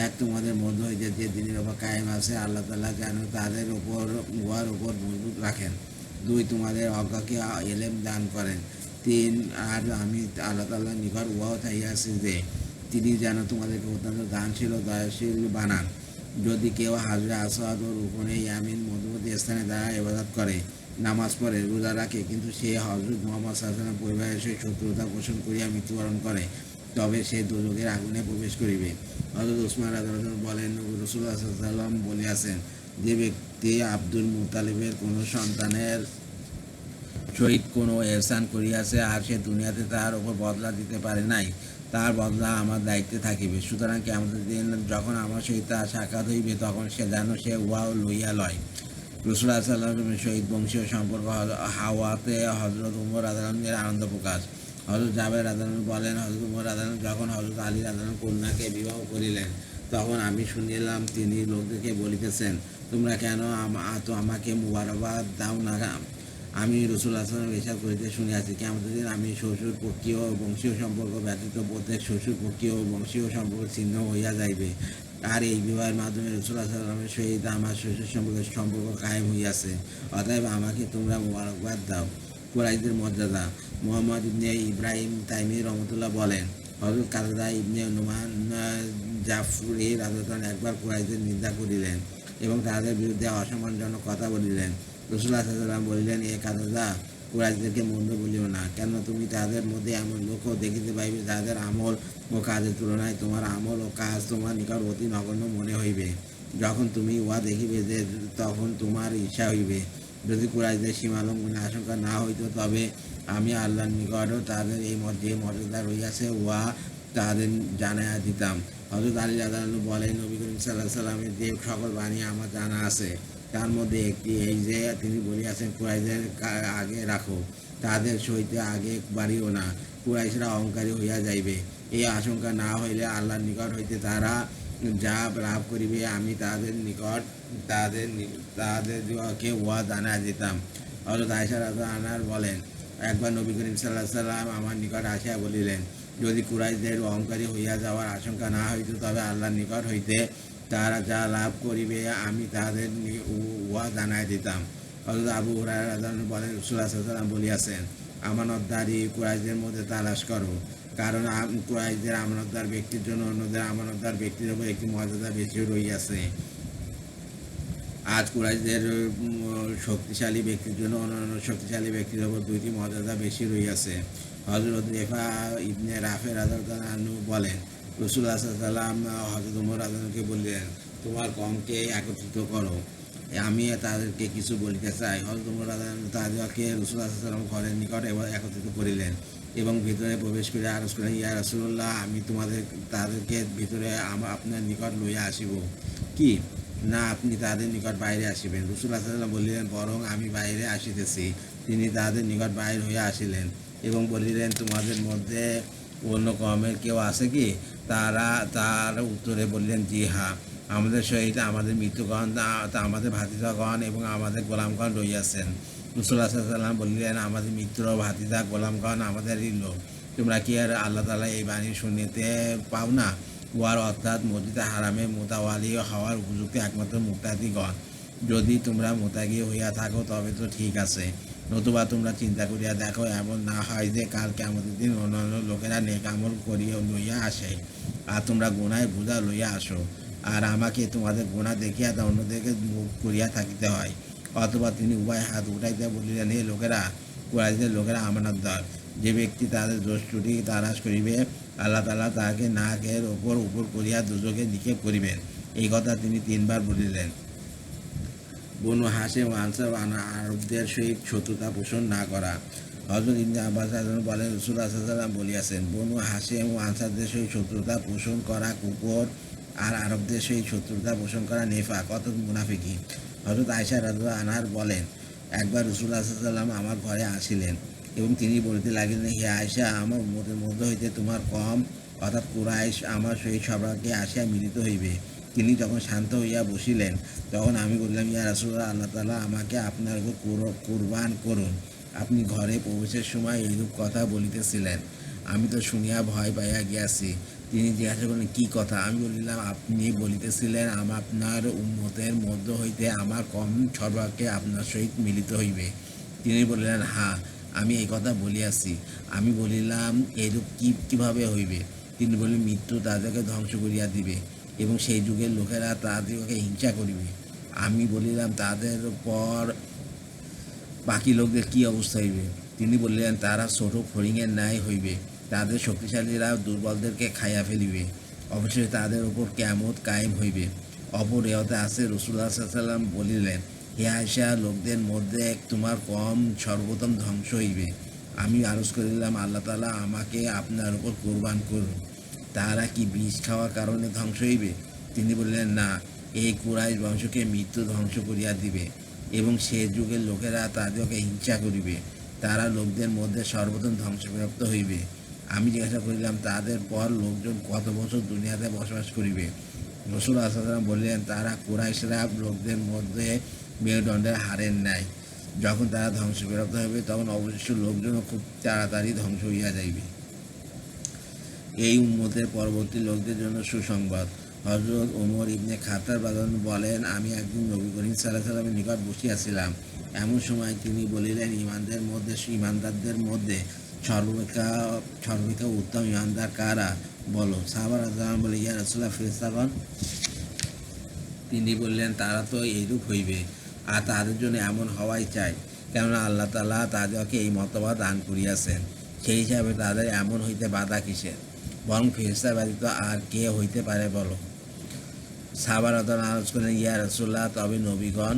এক, তোমাদের মধ্য হইতে যে দিনের ওপর কায়েম আছে আল্লাহ তাআলা যেন তাদের উপর উহার উপর মজবুত রাখেন। দুই, তোমাদের অজ্ঞকে এলেম দান করেন। তিন, আর আমি আল্লাহ তাআলার নিকট উহাও চাইয়াছি যে তিনি যেন তোমাদেরকে অত্যন্ত দানশীল ও দয়াশীল বানান। যদি কেউ হাজরে আসওয়াদ ও রুকনে ইয়ামিন মধ্যবর্তী স্থানে দ্বারা ইবাদত করে, নামাজ পড়ে, রোজা রাখে, কিন্তু সে হযরত মুহাম্মদ সাল্লাল্লাহু আলাইহি ওয়াসাল্লামের পরিবারের সহিত শত্রুতা পোষণ করিয়া মৃত্যুবরণ করে, তবে সে দোজখের আগুনে প্রবেশ করিবে। হযরত উসমান রাদিয়াল্লাহু আনহু বলেন, রাসূলুল্লাহ সাল্লাল্লাহু আলাইহি ওয়াসাল্লাম বলিয়াছেন, যে ব্যক্তি আব্দুল মুত্তালিবের কোনো সন্তানের সহিত কোনো এহসান করিয়াছে, আর সে দুনিয়াতে তাহার উপর বদলা দিতে পারে নাই, তার বদলা আমার দায়িত্বে থাকিবে। সুতরাং কিয়ামতের দিন যখন আমার সহিত তাহার সাক্ষাৎ হইবে, তখন সে যেন সে উহাও লইয়া লয়। রাসূলুল্লাহ সাল্লাল্লাহু আলাইহি ওয়াসাল্লামের সহিত বংশীয় সম্পর্ক হাওয়াতে হযরত উমর রাদিয়াল্লাহু আনহু এর আনন্দ প্রকাশ। হযরত জাবের রাদিয়াল্লাহু আনহু বলেন, হযরত উমর রাদিয়াল্লাহু আনহু যখন হযরত আলী রাদিয়াল্লাহু আনহুর কন্যাকে বিবাহ করিলেন, তখন আমি শুনিলাম তিনি লোকদেরকে বলিতেছেন, তোমরা কেন আমাকে মুবারকবাদ দাও না? আমি রাসূলুল্লাহ সাল্লাল্লাহু আলাইহি ওয়াসাল্লাম ইরশাদ করিতে শুনিয়াছি, কিয়ামতের দিন আমি শ্বশুর পক্ষীয় ও বংশীয় সম্পর্ক ব্যতীত প্রত্যেক শ্বশুর পক্ষীয় ও বংশীয় সম্পর্ক ছিন্ন হইয়া যাইবে। আর এই বিবাহের মাধ্যমে রাসূলুল্লাহ সাল্লাল্লাহু আলাইহি ওয়াসাল্লামের সহিত আমার শ্বশুর সম্পর্ক কায়েম হইয়াছে। অতএব আমাকে তোমরা মুবারকবাদ দাও। কুরাইশদের মর্যাদা। মুহাম্মদ ইবনে ইব্রাহিম তাইমি রহমতুল্লাহ বলেন, হযরত কাতাদা ইবনে নুমান জাফরি রাদিয়াল্লাহু আনহু একবার কুরাইশদের নিন্দা করিলেন এবং তাদের বিরুদ্ধে অসম্মানজনক কথা বলিলেন। রাসূলুল্লাহ সাল্লাল্লাহু আলাইহি ওয়াসাল্লাম বলিলেন, এ কাতাদা, কুরাইশদেরকে মন্দ বলিও না, কেন তুমি তাদের মধ্যে এমন লোকও দেখিতে পাইবে যাদের আমল ও কাজের তুলনায় তোমার আমল ও কাজ তোমার নিকট অতি নগণ্য মনে হইবে। যখন তুমি উহা দেখিবে যে তখন তোমার ঈর্ষা হইবে। যদি কুরাইশদের সীমালঙ্ঘনের আশঙ্কা না হইত, তবে আমি আল্লাহর নিকটও তাদের এই যে মর্যাদা রইয়াছে উহা তাদের জানাইয়া দিতাম। হযরত আলী রাদিয়াল্লাহু আনহু বলেন, নবী করিম সাল্লাল্লাহু আলাইহি ওয়াসাল্লামের যে সকল বাণী আমার জানা আছে, তার মধ্যে একটি এই যে তিনি বলিয়াছেন, কুরাইশদের আগে রাখো, তাদের সহিত আগে বাড়িও না, কুরাইশরা অহংকারী হইয়া যাইবে। এই আশঙ্কা না হইলে আল্লাহর নিকট হইতে তারা যা লাভ করিবে আমি তাদের নিকট তাদেরকে উহা জানাইয়া দিতাম। হযরত আয়েশা রাদিয়াল্লাহু আনহা বলেন, একবার নবী করিম সাল্লাল্লাহু আলাইহি ওয়াসাল্লাম আমার নিকট আসিয়া বলিলেন, যদি কুরাইশদের অহংকারী হইয়া যাওয়ার আশঙ্কা না হইত, তবে আল্লাহর নিকট হইতে তারা যা লাভ করিবে আমি তাদের উহা জানাই দিতাম। হযরত আবু হুরায়রা রাদিয়াল্লাহু আনহু বলেন, রাসূলুল্লাহ সাল্লাল্লাহু আলাইহি ওয়াসাল্লাম বলিয়াছেন, আমানতদারি কুরাইশদের মধ্যে তালাশ করো, কারণ কুরাইশদের আমানতদার ব্যক্তির জন্য অন্যদের আমানতদার ব্যক্তির উপর একটি মর্যাদা বেশি রইয়াছে। আজ কুরাইশদের শক্তিশালী ব্যক্তির জন্য অন্যান্য শক্তিশালী ব্যক্তির উপর দুইটি মর্যাদা বেশি রইয়াছে। হযরত রেফা ইবনে রাফে রাদিয়াল্লাহু আনহু বলেন, রাসূলুল্লাহ সাল্লাল্লাহু আলাইহি ওয়াসাল্লাম হযরত উমর রাদিয়াল্লাহু আনহুকে বললেন, তোমার কমকে একত্রিত করো। আমি তাদেরকে কিছু বলিতে চাই। হযরত ওমর তাদেরকে রাসূল সাল্লাল্লাহু ঘরের নিকট একত্রিত করিলেন এবং ভিতরে প্রবেশ করে আরজ করিলেন, ইয়া রাসূলুল্লাহ, আমি তাদেরকে ভিতরে আপনার নিকট লইয়া আসিব কি না আপনি তাদের নিকট বাইরে আসিবেন? রাসূলুল্লাহ সাল্লাল্লাহু আলাইহি ওয়াসাল্লাম বলিলেন, বরং আমি বাইরে আসিতেছি। তিনি তাদের নিকট বাহির হইয়া আসিলেন এবং বলিলেন, তোমাদের মধ্যে অন্য কওমের কেউ আছে কি? তার উত্তরে বললেন, জি হ্যাঁ, আমাদের সহিত আমাদের মৃত্যুগণ, আমাদের ভাতিজাগণ এবং আমাদের গোলামগণ রইয়াছেন। রাসূলুল্লাহ সাল্লাল্লাহু আলাইহি ওয়াসাল্লাম বললেন, আমাদের মিত্র, ভাতিজা, গোলামগণ আমাদেরই লোক। তোমরা কি আর আল্লাহ তাআলা এই বাণী শুনিতে পাও না? উহার অর্থাৎ মসজিদে হারামে মোতাওয়ালি হওয়ার উপযুক্ত একমাত্র মুক্তাদিগণ। যদি তোমরা মোতাগি হইয়া থাকো তবে তো ঠিক আছে, নতুবা তোমরা চিন্তা করিয়া দেখো, এমন না হয় যে কাল কিয়ামতের দিন অন্যান্য লোকেরা নেক আমল করিয়া লইয়া আসে আর তোমরা গুনায় বোঝা লইয়া আসো, আর আমাকে তোমাদের গুনাহ দেখিয়া তা অন্যদেরকে মুখ করিয়া থাকিতে হয়। অথবা তিনি উভয় হাত উঠাইতে বলিলেন, হে লোকেরা, কুরাইশের লোকেরা আমানতদার। যে ব্যক্তি তাদের দোষ ত্রুটি তালাশ করিবে, আল্লাহ তাআলা তাহাকে নাকের উপর করিয়া দুজকে নিক্ষেপ করিবেন। এই কথা তিনি 3 বার বলিলেন। বনু হাশিম ও আনসার আরবদের সহিত শত্রুতা পোষণ না করা। হযরত ইবনে আব্বাস রাদিয়াল্লাহু বলেন, রাসূলুল্লাহ সাল্লাল্লাহু আলাইহি ওয়াসাল্লাম বলিয়াছেন, বনু হাশিম ও আনসারদের সহিত শত্রুতা পোষণ করা কুফর, আর আরবদের সহিত শত্রুতা পোষণ করা নেফাক অর্থাৎ মুনাফিকি। হযরত আয়েশা রাদিয়াল্লাহু আনহা বলেন, একবার রাসূলুল্লাহ সাল্লাল্লাহু আলাইহি ওয়াসাল্লাম আমার ঘরে আসিলেন এবং তিনি বলিতে লাগলেন, হে আয়েশা, আমার উম্মতের মধ্য হইতে তোমার কম অর্থাৎ কুরাইশ আমার সহিত সবাইকে আসিয়া মিলিত হইবে। তিনি যখন শান্ত হইয়া বসিলেন তখন আমি বললাম, ইয়া রাসূলুল্লাহ, আল্লাহ তাআলা আমাকে আপনার উপর কুরবান করুন। আপনি ঘরে প্রবেশের সময় এইরূপ কথা বলিতেছিলেন, আমি তো শুনিয়া ভয় পাইয়া গিয়াছি। তিনি জিজ্ঞাসা করলেন, কি কথা? আমি বলিলাম, আপনি বলিতেছিলেন আপনার উম্মতের মধ্য হইতে আমার কম সর্বাকে আপনার সহিত মিলিত হইবে। তিনি বলিলেন, হ্যাঁ, আমি এই কথা বলিয়াছি। আমি বলিলাম, এরূপ কিভাবে হইবে? তিনি বললেন, মৃত্যু তাদেরকে ধ্বংস করিয়া দিবে এবং সেই যুগের লোকেরা তাদেরকে হিংসা করিবে। আমি বলিলাম, তাদের পর বাকি লোকদের কি অবস্থা হইবে? তিনি বললেন, তারা ছোট ফড়িংয়ের ন্যায় হইবে, তাদের শক্তিশালীরা দুর্বলদেরকে খাইয়া ফেলিবে, অবশ্যই তাদের উপর কিয়ামত কায়েম হইবে। অপর রেওয়াতে আছে, রাসূলুল্লাহ সাল্লাল্লাহু আলাইহি ওয়াসাল্লাম বলিলেন, হে আয়েশা, লোকদের মধ্যে তোমার কম সর্বপ্রথম ধ্বংস হইবে। আমি আরজ করিলাম, আল্লাহ তাআলা আমাকে আপনার উপর কোরবান করুন। তাহারা কি বিষ খাওয়ার কারণে ধ্বংস হইবে? তিনি বললেন, না, এই কুরাইশ বংশকে মৃত্যু ধ্বংস করিয়া দিবে এবং সে যুগের লোকেরা তাদেরকে হিংসা করিবে, তারা লোকদের মধ্যে সর্বপ্রথম ধ্বংসপ্রাপ্ত হইবে। আমি জিজ্ঞাসা করিলাম, তাদের পর লোকজন কত বছর দুনিয়াতে বসবাস করিবে? রাসূলুল্লাহ সাল্লাল্লাহু আলাইহি ওয়াসাল্লাম বললেন, তারা কুরাইশরা লোকদের মধ্যে মেরুদণ্ডের হাড়ের ন্যায়। যখন তারা ধ্বংসপ্রাপ্ত হইবে তখন অবশিষ্ট লোকজনও খুব তাড়াতাড়ি ধ্বংস হইয়া যাইবে। এই উম্মতের পরবর্তী লোকদের জন্য সুসংবাদ। হযরত ওমর ইবনে খাত্তাব রাদিয়াল্লাহু বলেন, আমি একদিন নবী করিম সাল্লাল্লাহু আলাইহি ওয়াসাল্লামের নিকট বসিয়াছিলাম। এমন সময় তিনি বলিলেন, ঈমানদারদের মধ্যে সর্বাপেক্ষা উত্তম ঈমানদার কারা? বলো। সাহাবারা রাদিয়াল্লাহু বলে, ইয়া রাসূলুল্লাহ, ফেরেশতাগণ। তিনি বললেন, তারা তো এইরূপ হইবে, আর তাদের জন্য এমন হওয়াই চাই, কেননা আল্লাহ তাআলা তাদেরকে এই মর্তবা দান করিয়াছেন। সেই হিসাবে তাদের এমন হইতে বাধা কিসের? বরং ফেরেশতা ব্যতীত আর কে হইতে পারে বলো। সাহাবারা আরজ করলেন, ইয়া রাসূলুল্লাহ, তবে নবীগণ,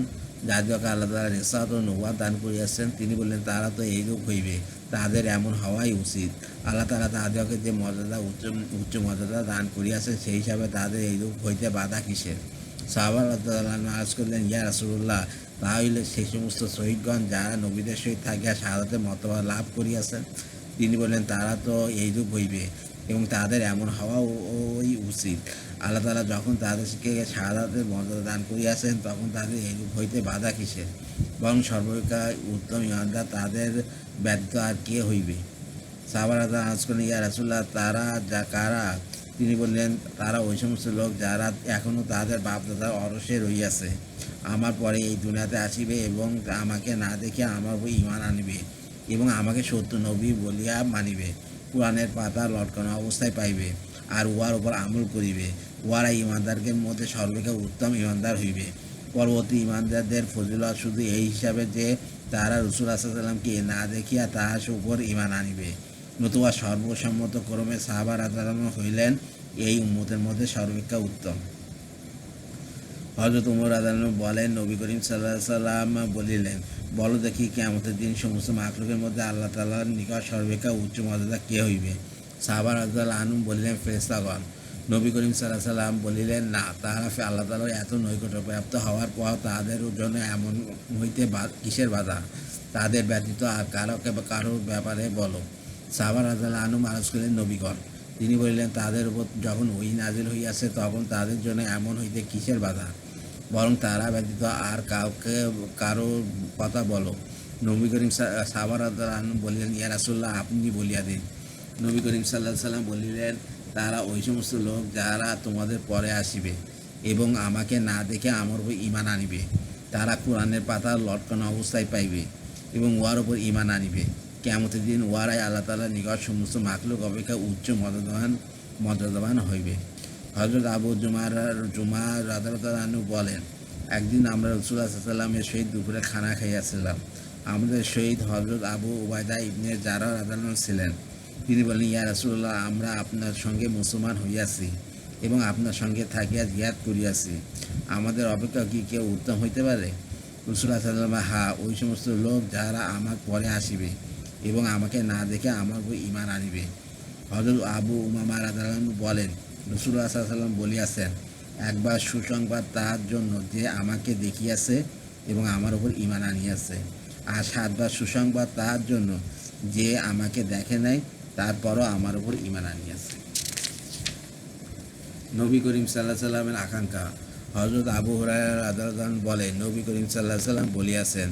যাদেরকে আল্লাহ তাআলা রিসালাত ও নবুওয়াত দান করিয়াছেন। তিনি বললেন, তারা তো এইরূপ হইবে, তাদের এমন হওয়াই উচিত। আল্লাহ তাআলা তাদেরকে যে মর্যাদা উচ্চ মর্যাদা দান করিয়াছেন, সেই হিসাবে তাদের এইরূপ হইতে বাধা কিসের? সাহাবারা আরজ করলেন, ইয়া রাসূলুল্লাহ, তাহলে সেই সমস্ত শহীদগণ যারা নবীদের সহিত থাকিয়া শাহাদাতের মর্তবা লাভ করিয়াছেন। তিনি বললেন, তারা তো এইরূপ হইবে এবং তাদের এমন হওয়াই উচিত। আল্লাহ তাআলা যখন তাদেরকে শাহাদাতের মর্যাদা দান করিয়াছেন, তখন তাদের এইরূপ হইতে বাধা কিসের? বরং সর্বাপেক্ষা উত্তম ঈমানদার তাদের ব্যতীত আর কে হইবে? সাহাবারা আরজ করলেন, ইয়া রাসূলুল্লাহ, তারা কারা? তিনি বললেন, তারা ওই সমস্ত লোক যারা এখনও তাদের বাপদাদার অরসে রহিয়াছে, আমার পরে এই দুনিয়াতে আসিবে এবং আমাকে না দেখিয়া আমার উপর ঈমান আনিবে এবং আমাকে সত্য নবী বলিয়া মানিবে, কোরআনের পাতা লটকানো অবস্থায় পাইবে আর উহার উপর আমল করিবে। উহারা ঈমানদারদের মধ্যে সর্বাপেক্ষা উত্তম ঈমানদার হইবে। পরবর্তী ঈমানদারদের ফজিলত শুধু এই হিসাবে যে তারা রাসূলুল্লাহ সাল্লাল্লাহু আলাইহি ওয়াসাল্লামকে না দেখিয়া তাহার উপর ঈমান আনিবে, নতুবা সর্বসম্মত ক্রমে সাহাবা রাদিয়াল্লাহু হইলেন এই উম্মতের মধ্যে সর্বাপেক্ষা উত্তম। হযরত উমর রাদিয়াল্লাহু বলেন, নবী করিম সাল্লাল্লাহু আলাইহি সাল্লাম বলিলেন, বলো দেখি কিয়ামতের দিন সমস্ত মাখলুকের মধ্যে আল্লাহ তাআলার নিকট সর্বাপেক্ষা উচ্চ মর্যাদা কে হইবে? সাহাবা রাদিয়াল্লাহু আনহুম বলিলেন, ফেরেশতাগণ। নবী করিম সাল্লাল্লাহু আলাইহি সাল্লাম বলিলেন, না, তাহারা আল্লাহ তাআলার এত নৈকট্যপ্রাপ্ত হওয়ার পর তাদের জন্য এমন হইতে কিসের বাধা? তাদের ব্যতীত আর কারোর ব্যাপারে বলো। সাহাবা রাদিয়াল্লাহু আনহুম আরজ করিলেন, নবীগণ। তিনি বলিলেন, তাদের উপর যখন ওহী নাজিল হইয়াছে তখন তাদের জন্য এমন হইতে কিসের বাধা? বরং তারা ব্যতীত আর কারোর কথা বলো। নবী করিম সাহাবা রাদিয়াল্লাহু আনহু বলিলেন, ইয়া রাসূলুল্লাহ, আপনি বলিয়া দিন। নবী করিম সাল্লাল্লাহু আলাইহি সাল্লাম বলিলেন, তারা ওই সমস্ত লোক যারা তোমাদের পরে আসিবে এবং আমাকে না দেখে আমার উপর ঈমান আনিবে। তারা কোরআনের পাতা লটকানো অবস্থায় পাইবে এবং উহার উপর ঈমান আনিবে। কিয়ামতের দিন উহারাই আল্লাহ তাআলার নিকট সমস্ত মাখলুক অপেক্ষা উচ্চ মর্যাদাবান হইবে। হযরত আবু জুমা রাদিয়াল্লাহু আনহু বলেন, একদিন আমরা রাসূলুল্লাহ সাল্লাল্লাহু আলাইহি ওয়াসাল্লামের সহিত দুপুরে খানা খাইয়াছিলাম। আমাদের সহিত হযরত আবু উবাইদা ইবনে জাররাহ রাদিয়াল্লাহু আনহু ছিলেন। তিনি বলেন, ইয়া রাসূলুল্লাহ, আমরা আপনার সঙ্গে মুসলমান হইয়াছি এবং আপনার সঙ্গে থাকিয়া জিহাদ করিয়াছি। আমাদের অপেক্ষা কি কেউ উত্তম হইতে পারে? রাসূলুল্লাহ সাল্লাল্লাহু আলাইহি ওয়াসাল্লাম, হ্যাঁ, ওই সমস্ত লোক যারা আমার পরে আসিবে এবং আমাকে না দেখে আমার উপর ঈমান আনিবে। হযরত আবু উমামা রাদিয়াল্লাহু আনহু বলেন, রাসূলুল্লাহ সাল্লাল্লাহু আলাইহি ওয়াসাল্লাম বলিয়াছেন, একবার সুসংবাদ তার জন্য যে আমাকে দেখিয়াছে এবং আমার উপর ঈমান আনিয়াছে, আর 7 বার সুসংবাদ তার জন্য যে আমাকে দেখে নাই তারপরও আমার উপর ঈমান আনিয়াছে। নবী করিম সাল্লাল্লাহু আলাইহি সাল্লামের আকাঙ্ক্ষা। হযরত আবু হুরায়রা রাদিয়াল্লাহু আনহু বলেন, নবী করিম সাল্লাল্লাহু আলাইহি সাল্লাম বলিয়াছেন,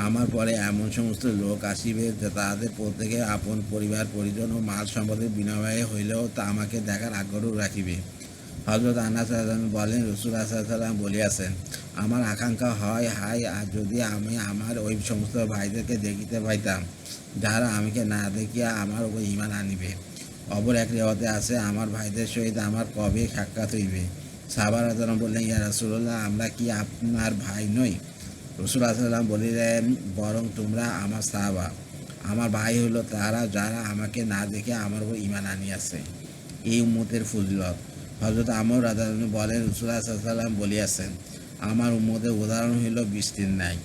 আমার পরে এমন সমস্ত লোক আসিবে যে তাদের প্রত্যেকে আপন পরিবার পরিজন ও মাল সম্পদের বিনিময়ে হইলেও তা আমাকে দেখার আগ্রহ রাখিবে। হযরত আনাস রাদিয়াল্লাহু আনহু বলেন, রাসূলুল্লাহ সাল্লাল্লাহু আলাইহি সাল্লাম বলিয়াছেন, আমার আকাঙ্ক্ষা হয়, হায়, আর যদি আমি আমার ওই সমস্ত ভাইদেরকে দেখিতে পাইতাম যারা আমাকে না দেখিয়া আমার উপর ঈমান আনিবে। অপর এক রিওয়ায়েতে আছে, আমার ভাইদের সহিত আমার কবে সাক্ষাৎ হইবে? সাহাবা রাদিয়াল্লাহু আনহু বললেন, ইয়া রাসূলুল্লাহ, আমরা কি আপনার ভাই নই? রাসূলুল্লাহ সাল্লাল্লাহু আলাইহি ওয়াসাল্লাম বলিলেন, বরং তোমরা আমার সাহাবা। আমার ভাই হইল তারা যারা আমাকে না দেখে আমার উপর ঈমান আনিয়াছে। এই উম্মতের ফজিলত। হযরত আমর রাদিয়াল্লাহু আনহু বলেন, রাসূলুল্লাহ সাল্লাল্লাহু আলাইহি ওয়াসাল্লাম বলিয়াছেন, আমার উম্মতের উদাহরণ হইল বৃষ্টির ন্যায়,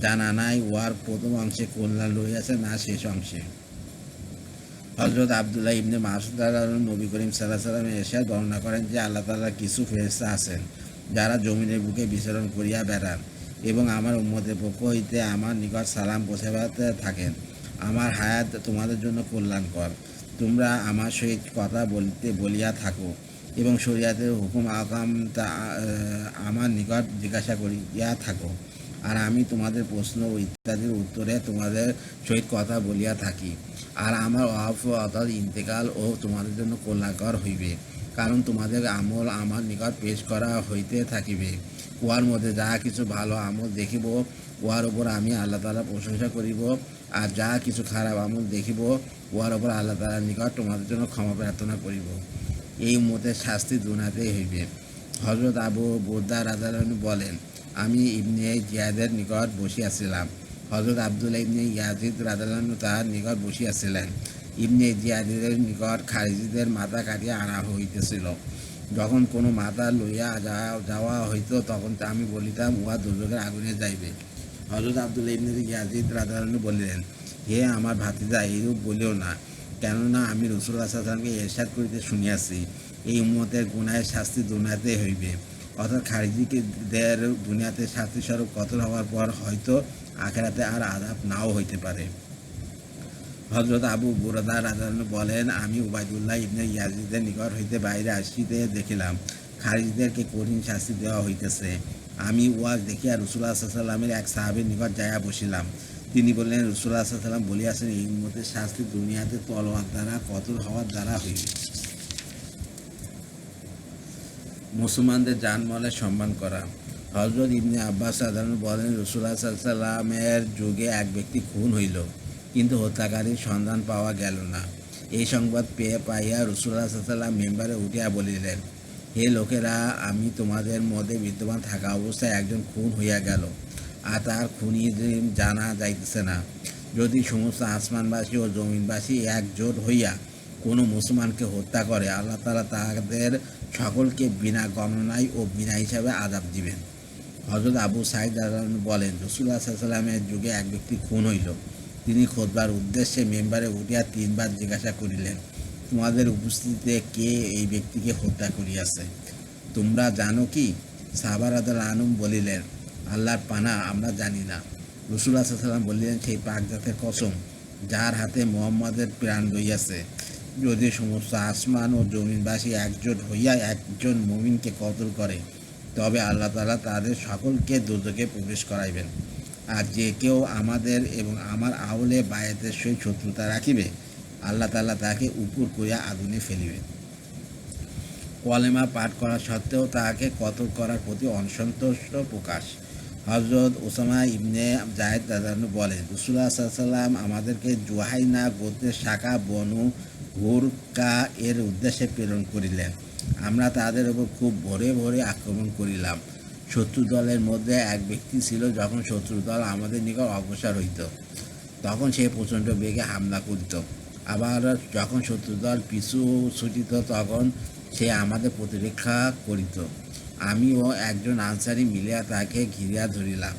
জানা নাই উহার প্রথম অংশে কল্যাণ রহিয়াছে না শেষ অংশে। হযরত আব্দুল্লাহ ইবনে মাসউদ রাদিয়াল্লাহু আনহু নবী করিম সাল্লাল্লাহু আলাইহি ওয়াসাল্লামের ইরশাদ বর্ণনা করেন যে, আল্লাহ তাআলার কিছু ফেরেশতা আছেন যারা জমিনের বুকে বিচরণ করিয়া বেড়ান এবং আমার উম্মতের পক্ষ হইতে আমার নিকট সালাম পৌঁছাইতে থাকেন। আমার হায়াত তোমাদের জন্য কল্যাণকর। তোমরা আমার সহিত কথা বলিয়া থাকো এবং শরীয়তের হুকুম আহকাম আমার নিকট জিজ্ঞাসা করিয়া থাকো, আর আমি তোমাদের প্রশ্ন ও ইত্যাদির উত্তরে তোমাদের সহিত কথা বলিয়া থাকি। আর আমার অর্থাৎ ইন্তেকাল ও তোমাদের জন্য কল্যাণকর হইবে, কারণ তোমাদের আমল আমার নিকট পেশ করা হইতে থাকিবে। উহার মধ্যে যাহা কিছু ভালো আমল দেখিব উহার উপর আমি আল্লাহ তাআলা প্রশংসা করিব, আর যাহা কিছু খারাপ আমল দেখিব উহার উপর আল্লাহ তাআলার নিকট তোমাদের জন্য ক্ষমা প্রার্থনা করিব। এই উম্মতের শাস্তি দুনিয়াতেই হইবে। হযরত আবু বুরদা রাদিয়াল্লাহু আনহু বলেন, আমি ইবনে জিয়াদের নিকট বসিয়াছিলাম। হযরত আব্দুল্লাহ ইবনে ইয়াজিদ রাদিয়াল্লাহু আনহু তাহার নিকট বসিয়াছিলেন। ইবনে জিয়াদের নিকট খারিজিদের মাথা কাটিয়া আনা হইতেছিল। যখন কোনো মাথা লইয়া যাওয়া হইত তখন আমি বলিতাম, উহা দোজখের আগুনে যাইবে। হযরত আব্দুল্লাহ ইবনে ইয়াজিদ রাদিয়াল্লাহু আনহু বলিলেন, হে আমার ভাতিজা, এইরূপ বলিও না, কেননা আমি রাসূলুল্লাহ সাল্লাল্লাহু আলাইহি ওয়াসাল্লামকে ইরশাদ করিতে শুনিয়াছি, এই উম্মতের গুনাহের শাস্তি দুনিয়াতে হইবে। অর্থাৎ খারিজিদের দুনিয়াতে শাস্তিস্বরূপ কতল হওয়ার পর হয়তো আখিরাতে আর আযাব নাও হইতে পারে। হযরত আবু বুরদা রাদিয়াল্লাহু আনহু বলেন, আমি উবাইদুল্লাহ ইবনে ইয়াজিদের নিকট হইতে বাইরে আসিতে দেখিলাম খারিজিদেরকে কঠিন শাস্তি দেওয়া হইতেছে। আমি উহা দেখিয়া রাসূলুল্লাহ সাল্লাল্লাহু আলাইহি ওয়াসাল্লামের এক সাহাবীর নিকট যাইয়া বসিলাম। তিনি বললেন, রাসূলুল্লাহ সাল্লাল্লাহু আলাইহি ওয়াসাল্লাম বলিয়াছেন, এই উম্মতের শাস্তি দুনিয়াতে তলোয়ার দ্বারা কতল হওয়ার দ্বারা হইবে। মুসলমানদের জানমালের সম্মান করা। হযরত ইবনে আব্বাস রাদিয়াল্লাহু আনহু বলেন, রাসূলুল্লাহ সাল্লাল্লাহু আলাইহি ওয়াসাল্লামের যুগে এক ব্যক্তি খুন হইল, কিন্তু হত্যাকারীর সন্ধান পাওয়া গেল না। এই সংবাদ পাইয়া রাসূলুল্লাহ সাল্লাল্লাহু আলাইহি ওয়াসাল্লাম মেম্বারে উঠিয়া বলিলেন, হে লোকেরা, আমি তোমাদের মধ্যে বিদ্যমান থাকা অবস্থায় একজন খুন হইয়া গেল, আর তার খুনি জানা যাইতেছে না। যদি সমস্ত আসমানবাসী ও জমিনবাসী একজোট হইয়া কোনো মুসলমানকে হত্যা করে, আল্লাহ তাআলা তাদের সকলকে বিনা গণনায় ও বিনা হিসাবে আযাব দিবেন। হযরত আবু সাঈদ রাদিয়াল্লাহু আনহু বলেন, রাসূলুল্লাহ সাল্লাল্লাহু আলাইহি ওয়াসাল্লামের যুগে এক ব্যক্তি খুন হইল। তিনি খুতবার উদ্দেশ্যে মেম্বারে উঠিয়া ৩ বার জিজ্ঞাসা করিলেন, তোমাদের উপস্থিতিতে কে এই ব্যক্তিকে হত্যা করিয়াছে? তোমরা জানো কি? সাহাবা রাদিয়াল্লাহু আনহুম বলিলেন, আল্লাহর পানা, আমরা জানি না। রাসূলুল্লাহ সাল্লাল্লাহু আলাইহি ওয়াসাল্লাম বলিলেন, সেই পাক জাতের কসম যার হাতে মুহাম্মদের প্রাণ রইয়াছে, যদি সমস্ত আসমান ও জমিনবাসী একজোট হইয়া একজন মুমিনকে কতল করে, তবে আল্লাহ তাআলা তাদের সকলকে দোজখে প্রবেশ করাইবেন। আর যে কেউ আমাদের এবং আমার আহলে বায়াতের সহিত শত্রুতা রাখিবে, আল্লাহ তাআলা তাকে উপর করিয়া আগুনে ফেলিবে। কলেমা পাঠ করা সত্ত্বেও তাহাকে কতল করার প্রতি অসন্তুষ্ট প্রকাশ। হযরত উসামা ইবনে যায়েদ রাদিয়াল্লাহু আনহু বলেন, রাসূলুল্লাহ সাল্লাল্লাহু আলাইহি ওয়াসাল্লাম আমাদেরকে জুহাইনা গোত্রের শাখা বনু হুরকা এর উদ্দেশ্যে প্রেরণ করিলেন। আমরা তাদের উপর খুব ভোরে ভোরে আক্রমণ করিলাম। শত্রু দলের মধ্যে এক ব্যক্তি ছিল, যখন শত্রু দল আমাদের নিকট অগ্রসর হইত, তখন সে প্রচণ্ড বেগে হামলা করিত। আবার যখন শত্রু দল পিছু ছুটিত, তখন সে আমাদের প্রতিরক্ষা করিত। আমি ও একজন আনসারী মিলিয়া তাকে ঘিরিয়া ধরিলাম।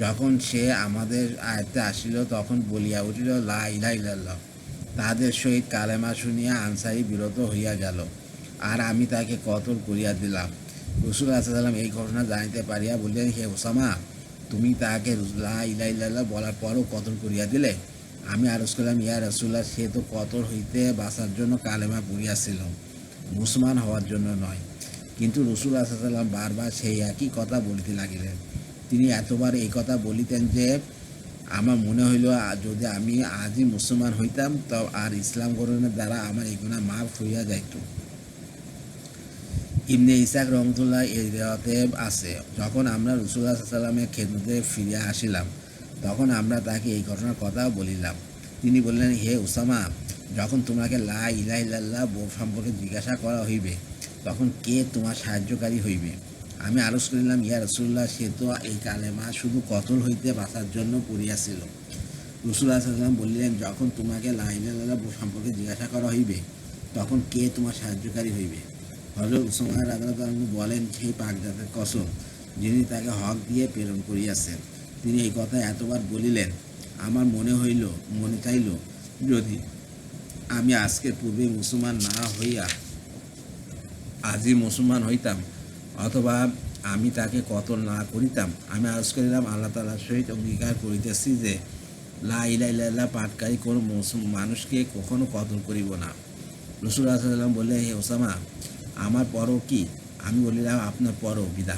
যখন সে আমাদের আয়ত্তে আসিল, তখন বলিয়া উঠিল, লা ইলাহা ইল্লাল্লাহ। তাহাদের সহিত কালেমা শুনিয়া আনসারী বিরত হইয়া গেল, আর আমি তাকে কতল করিয়া দিলাম। রাসূলুল্লাহ সাল্লাল্লাহু আলাইহি ওয়াসাল্লাম এই ঘটনা জানিতে পারিয়া বললেন, হে উসামা, তুমি তাহাকে লা ইলাহা ইল্লাল্লাহ বলার পরও কতল করিয়া দিলে? আমি আরজ করলাম, ইয়া রাসূলুল্লাহ, সে তো কতল হইতে বাঁচার জন্য কালেমা পড়িয়াছিল, মুসলমান হওয়ার জন্য নয়। কিন্তু রাসূলুল্লাহ সাল্লাল্লাহু আলাইহি ওয়াসাল্লাম বারবার সেই একই কথা বলিতে লাগিলেন। তিনি এতবার এই কথা বলিতেন যে আমার মনে হইল, যদি আমি আজই মুসলমান হইতাম, তো আর ইসলাম গ্রহণের দ্বারা আমার এই গুনাহ মাফ হইয়া যাইত। ইবনে ইসহাক রহমতুল্লাহ এই রিওয়ায়াতে আছে, যখন আমরা রাসূলুল্লাহ সাল্লাল্লাহু আলাইহি ওয়াসাল্লামের খেদমতে ফিরিয়া আসিলাম, তখন আমরা তাকে এই ঘটনার কথা বলিলাম। তিনি বললেন, হে উসামা, যখন তোমাকে লা ইলাহা ইল্লাল্লাহ সম্পর্কে জিজ্ঞাসা করা হইবে, তখন কে তোমার সাহায্যকারী হইবে? আমি আরজ করিলাম, ইয়া রাসূলুল্লাহ, সে তো এই কালেমা শুধু কতল হইতে বাঁচার জন্য পড়িয়াছিল। রাসূলুল্লাহ সাল্লাল্লাহু আলাইহি ওয়াসাল্লাম বললেন, যখন তোমাকে লা ইলাহা ইল্লাল্লাহ সম্পর্কে জিজ্ঞাসা করা হইবে, তখন কে তোমার সাহায্যকারী হইবে? হযরত উসামা রাদিয়াল্লাহু আনহু বলেন, সেই পাক জাতের কসম যিনি তাকে হক দিয়ে প্রেরণ করিয়াছেন। তিনি এই কথা এতবার বলিলেন, আমার মনে চাইল, যদি আমি আজকের পূর্বে মুসলমান না হইয়া আজই মুসলমান হইতাম, অথবা আমি তাকে কতল না করিতাম। আমি আরজ করিলাম, আল্লাহ তাআলার সহিত অঙ্গীকার করিতেছি যে লা ইলাহা ইল্লাল্লাহ পাঠকারী কোনো মানুষকে কখনো কতল করিব না। রাসূলুল্লাহ সাল্লাল্লাহু আলাইহি ওয়াসাল্লাম বললেন, হে উসামা, আমার পরও কি? আমি বলিলাম, আপনার পরও বিদা।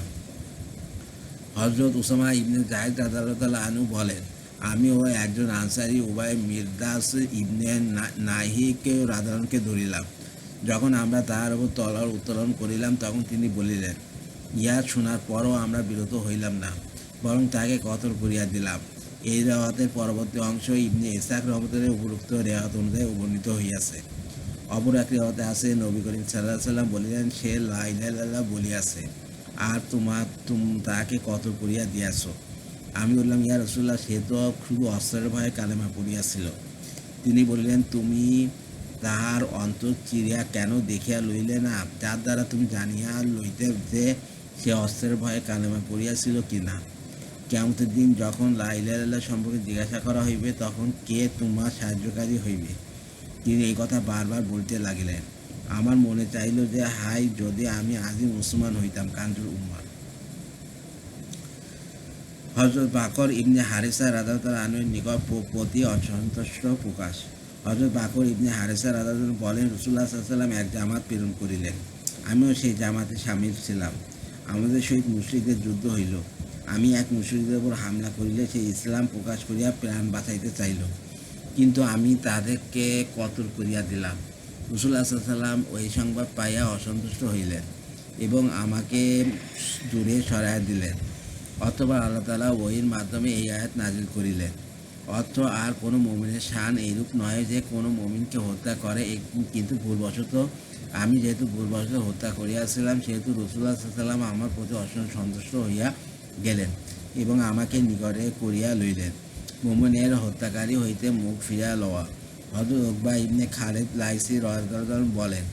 হযরত উসামা ইবনে যায়েদ রাদিয়াল্লাহু আনহু বলেন, আমি ও একজন আনসারী উভয় মিরদাস ইবনে নাহিকে রাদিয়াল্লাহু ধরিলাম। যখন আমরা তাহার উপর তলোয়ার উত্তোলন করিলাম, তখন তিনি বলিলেন, ইহা শোনার পরও আমরা বিরত হইলাম না, বরং তাকে কতল করিয়া দিলাম। এই রিওয়ায়াতের পরবর্তী অংশ ইবনে ইসহাক রহমতুল্লাহ উপরোক্ত রিওয়ায়াত অনুযায়ী বর্ণিত হইয়াছে। অপর এক রিওয়ায়াতে আছে, নবী করিম সাল্লাল্লাহু আলাইহি ওয়াসাল্লাম বলিলেন, সে লা ইলাহা ইল্লাল্লাহ বলিয়াছে, আর তুমি তাকে কতল করিয়া দিয়াছ। আমি বললাম, ইয়া রাসূলুল্লাহ, সে তো শুধু অস্ত্রের ভয়ে কালেমা পড়িয়াছিল। তিনি বলিলেন, তুমি তাহার অন্তর চিরিয়া কেন দেখিয়া লইলে না, যার দ্বারা তুমি জানিয়া লইতে যে সে অস্ত্রের ভয়ে কালেমা পড়িয়াছিল কি না। কিয়ামতের দিন যখন লা ইলাহা ইল্লাল্লাহ সম্পর্কে জিজ্ঞাসা করা হইবে, তখন কে তোমার সাহায্যকারী হইবে? তিনি এই কথা বারবার বলতে লাগিলেন। আমার মনে চাইল যে, হাই, যদি আমি আজই মুসলমান হইতাম। কানজুল উম্মাহ। হযরত বাকর ইবনে হারিসা রাদিয়াল্লাহু আনহুর নিকট প্রতি অসন্তুষ্ট প্রকাশ। হযরত বাকর ইবনে হারিসা রাদিয়াল্লাহু আনহু বলেন, রাসূলুল্লাহ সাল্লাল্লাহু আলাইহি ওয়াসাল্লাম এক জামাত প্রেরণ করিলেন। আমিও সেই জামাতে শামিল ছিলাম। আমাদের সহিত মুশরিকদের যুদ্ধ হইল। আমি এক মুশরিকদের উপর হামলা করিলে সে ইসলাম প্রকাশ করিয়া প্রাণ বাঁচাইতে চাইল, কিন্তু আমি তাদেরকে কতল করিয়া দিলাম। রাসূলুল্লাহ সাল্লাল্লাহু আলাইহি ওয়াসাল্লাম ওই সংবাদ পাইয়া অসন্তুষ্ট হইলেন এবং আমাকে দূরে সরাইয়া দিলেন। অথবা আল্লাহ তাআলা ওহীর মাধ্যমে এই আয়াত নাজিল করিলেন, অর্থ আর কোনো মুমিনের শান এইরূপ নয় যে কোনো মুমিনকে হত্যা করে, কিন্তু ভুলবশত আমি যেহেতু ভুলবশত হত্যা করিয়াছিলাম, সেহেতু রাসূলুল্লাহ সাল্লাল্লাহু আলাইহি ওয়াসাল্লাম আমার প্রতি অসন্তুষ্ট হইয়া গেলেন এবং আমাকে নিকটে করিয়া লইলেন। মুমিনের হত্যাকারী হইতে মুখ ফিরিয়া লওয়া। হযরত উকবা ইবনে খালিদ লাইসি রাদিয়াল্লাহু আনহু বলেন,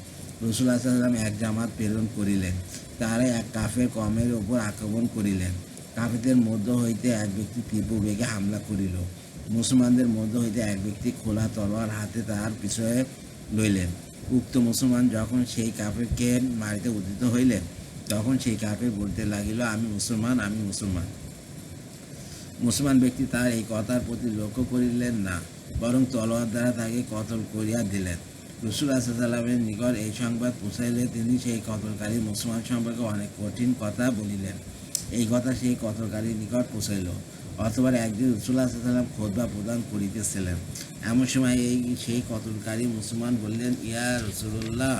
রাসূলুল্লাহ সাল্লাল্লাহু আলাইহি ওয়াসাল্লাম এক জামাত প্রেরণ করিলেন। তারা এক কাফের কওমের উপর আক্রমণ করিলেন। কাফেরদের মধ্য হইতে এক ব্যক্তি তীব্র বেগে হামলা করিল। মুসলমানদের মধ্য হইতে এক ব্যক্তি খোলা তলোয়ার হাতে তাহার পিছনে লইলেন। উক্ত মুসলমান যখন সেই কাফেরকে মারিতে উদ্যত হইলেন, তখন সেই কাফের বলতে লাগিল, আমি মুসলমান, আমি মুসলমান। মুসলমান ব্যক্তি তার এই কথার প্রতি লক্ষ্য করিলেন না, বরং তলোয়ার দ্বারা তাকে কতল করিয়া দিলেন। রসুল সাল্লামের নিকট এই সংবাদ পৌঁছাইলে তিনি সেই কতলকারী মুসলমান সম্পর্কে অনেক কঠিন কথা বলিলেন। এই কথা সেই কতলকারীর নিকট পৌঁছাইল। অথবা একদিন রসুল সাল্লাম খুতবা প্রদান করিতেছিলেন। এমন সময় সেই কতলকারী মুসলমান বললেন, ইয়া রাসূলুল্লাহ,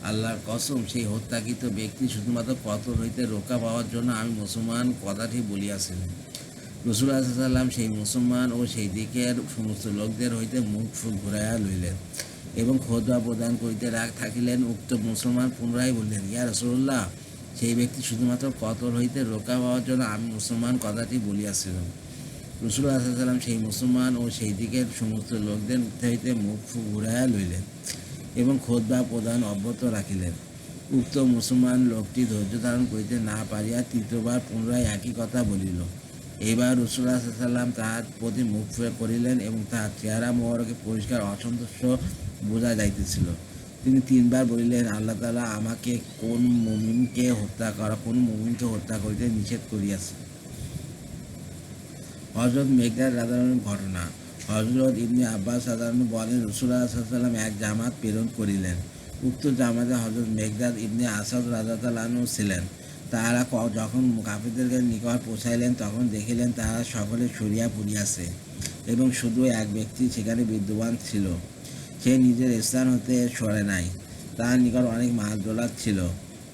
আল্লাহর কসম, সেই হত্যাকৃত ব্যক্তি শুধুমাত্র কতল হইতে রক্ষা পাওয়ার জন্য আমি মুসলমান কথাটি বলিয়াছিলেন। রসুল সাল্লাম সেই মুসলমান ও সেই দিকের সমস্ত লোকদের হইতে মুখ ঘুরাইয়া লইলেন এবং খুতবা প্রদান করিতে থাকিলেন। উক্ত মুসলমান পুনরায় বললেন, ইয়া রাসূলুল্লাহ, সেই ব্যক্তি শুধুমাত্র কতল হইতে রক্ষা পাওয়ার জন্য আমি মুসলমান কথাটি বলিয়াছিলাম। রসুল সাল্লাম সেই মুসলমান ও সেই দিকের সমস্ত লোকদের হইতে মুখ ঘুরাইয়া লইলেন এবং খুতবা প্রদান অব্যাহত রাখিলেন। উক্ত মুসলমান লোকটি ধৈর্য ধারণ করিতে না পারিয়া তৃতীয়বার পুনরায় একই কথা বলিল। এবার রাসূলুল্লাহ সাল্লাল্লাহু আলাইহি ওয়াসাল্লাম তাহার প্রতি মুখ ফিরে করিলেন এবং তাহার চেহারা মোবারকে পরিষ্কার অসন্তোষ বোঝা যাইতেছিল। তিনি তিনবার বলিলেন, আল্লাহ তাআলা আমাকে কোন মুমিনকে হত্যা করিতে নিষেধ করিয়াছে। হযরত মেকদাদ রাদিয়াল্লাহু ঘটনা। হযরত ইবনে আব্বাস রাদিয়াল্লাহু বলেন, রাসূলুল্লাহ সাল্লাল্লাহু আলাইহি ওয়াসাল্লাম এক জামাত প্রেরণ করিলেন। উক্ত জামাতে হযরত মেকদাদ ইবনে আসাদ রাদিয়াল্লাহু ছিলেন। তাহারা যখন কাফেরদের নিকট পৌঁছাইলেন, তখন দেখিলেন তাহারা সকলে সরিয়া পড়িয়াছে এবং শুধু এক ব্যক্তি সেখানে বিদ্যমান ছিল। সে নিজের স্থান হতে সরে নাই। তাহার নিকট অনেক মাল দৌলত ছিল।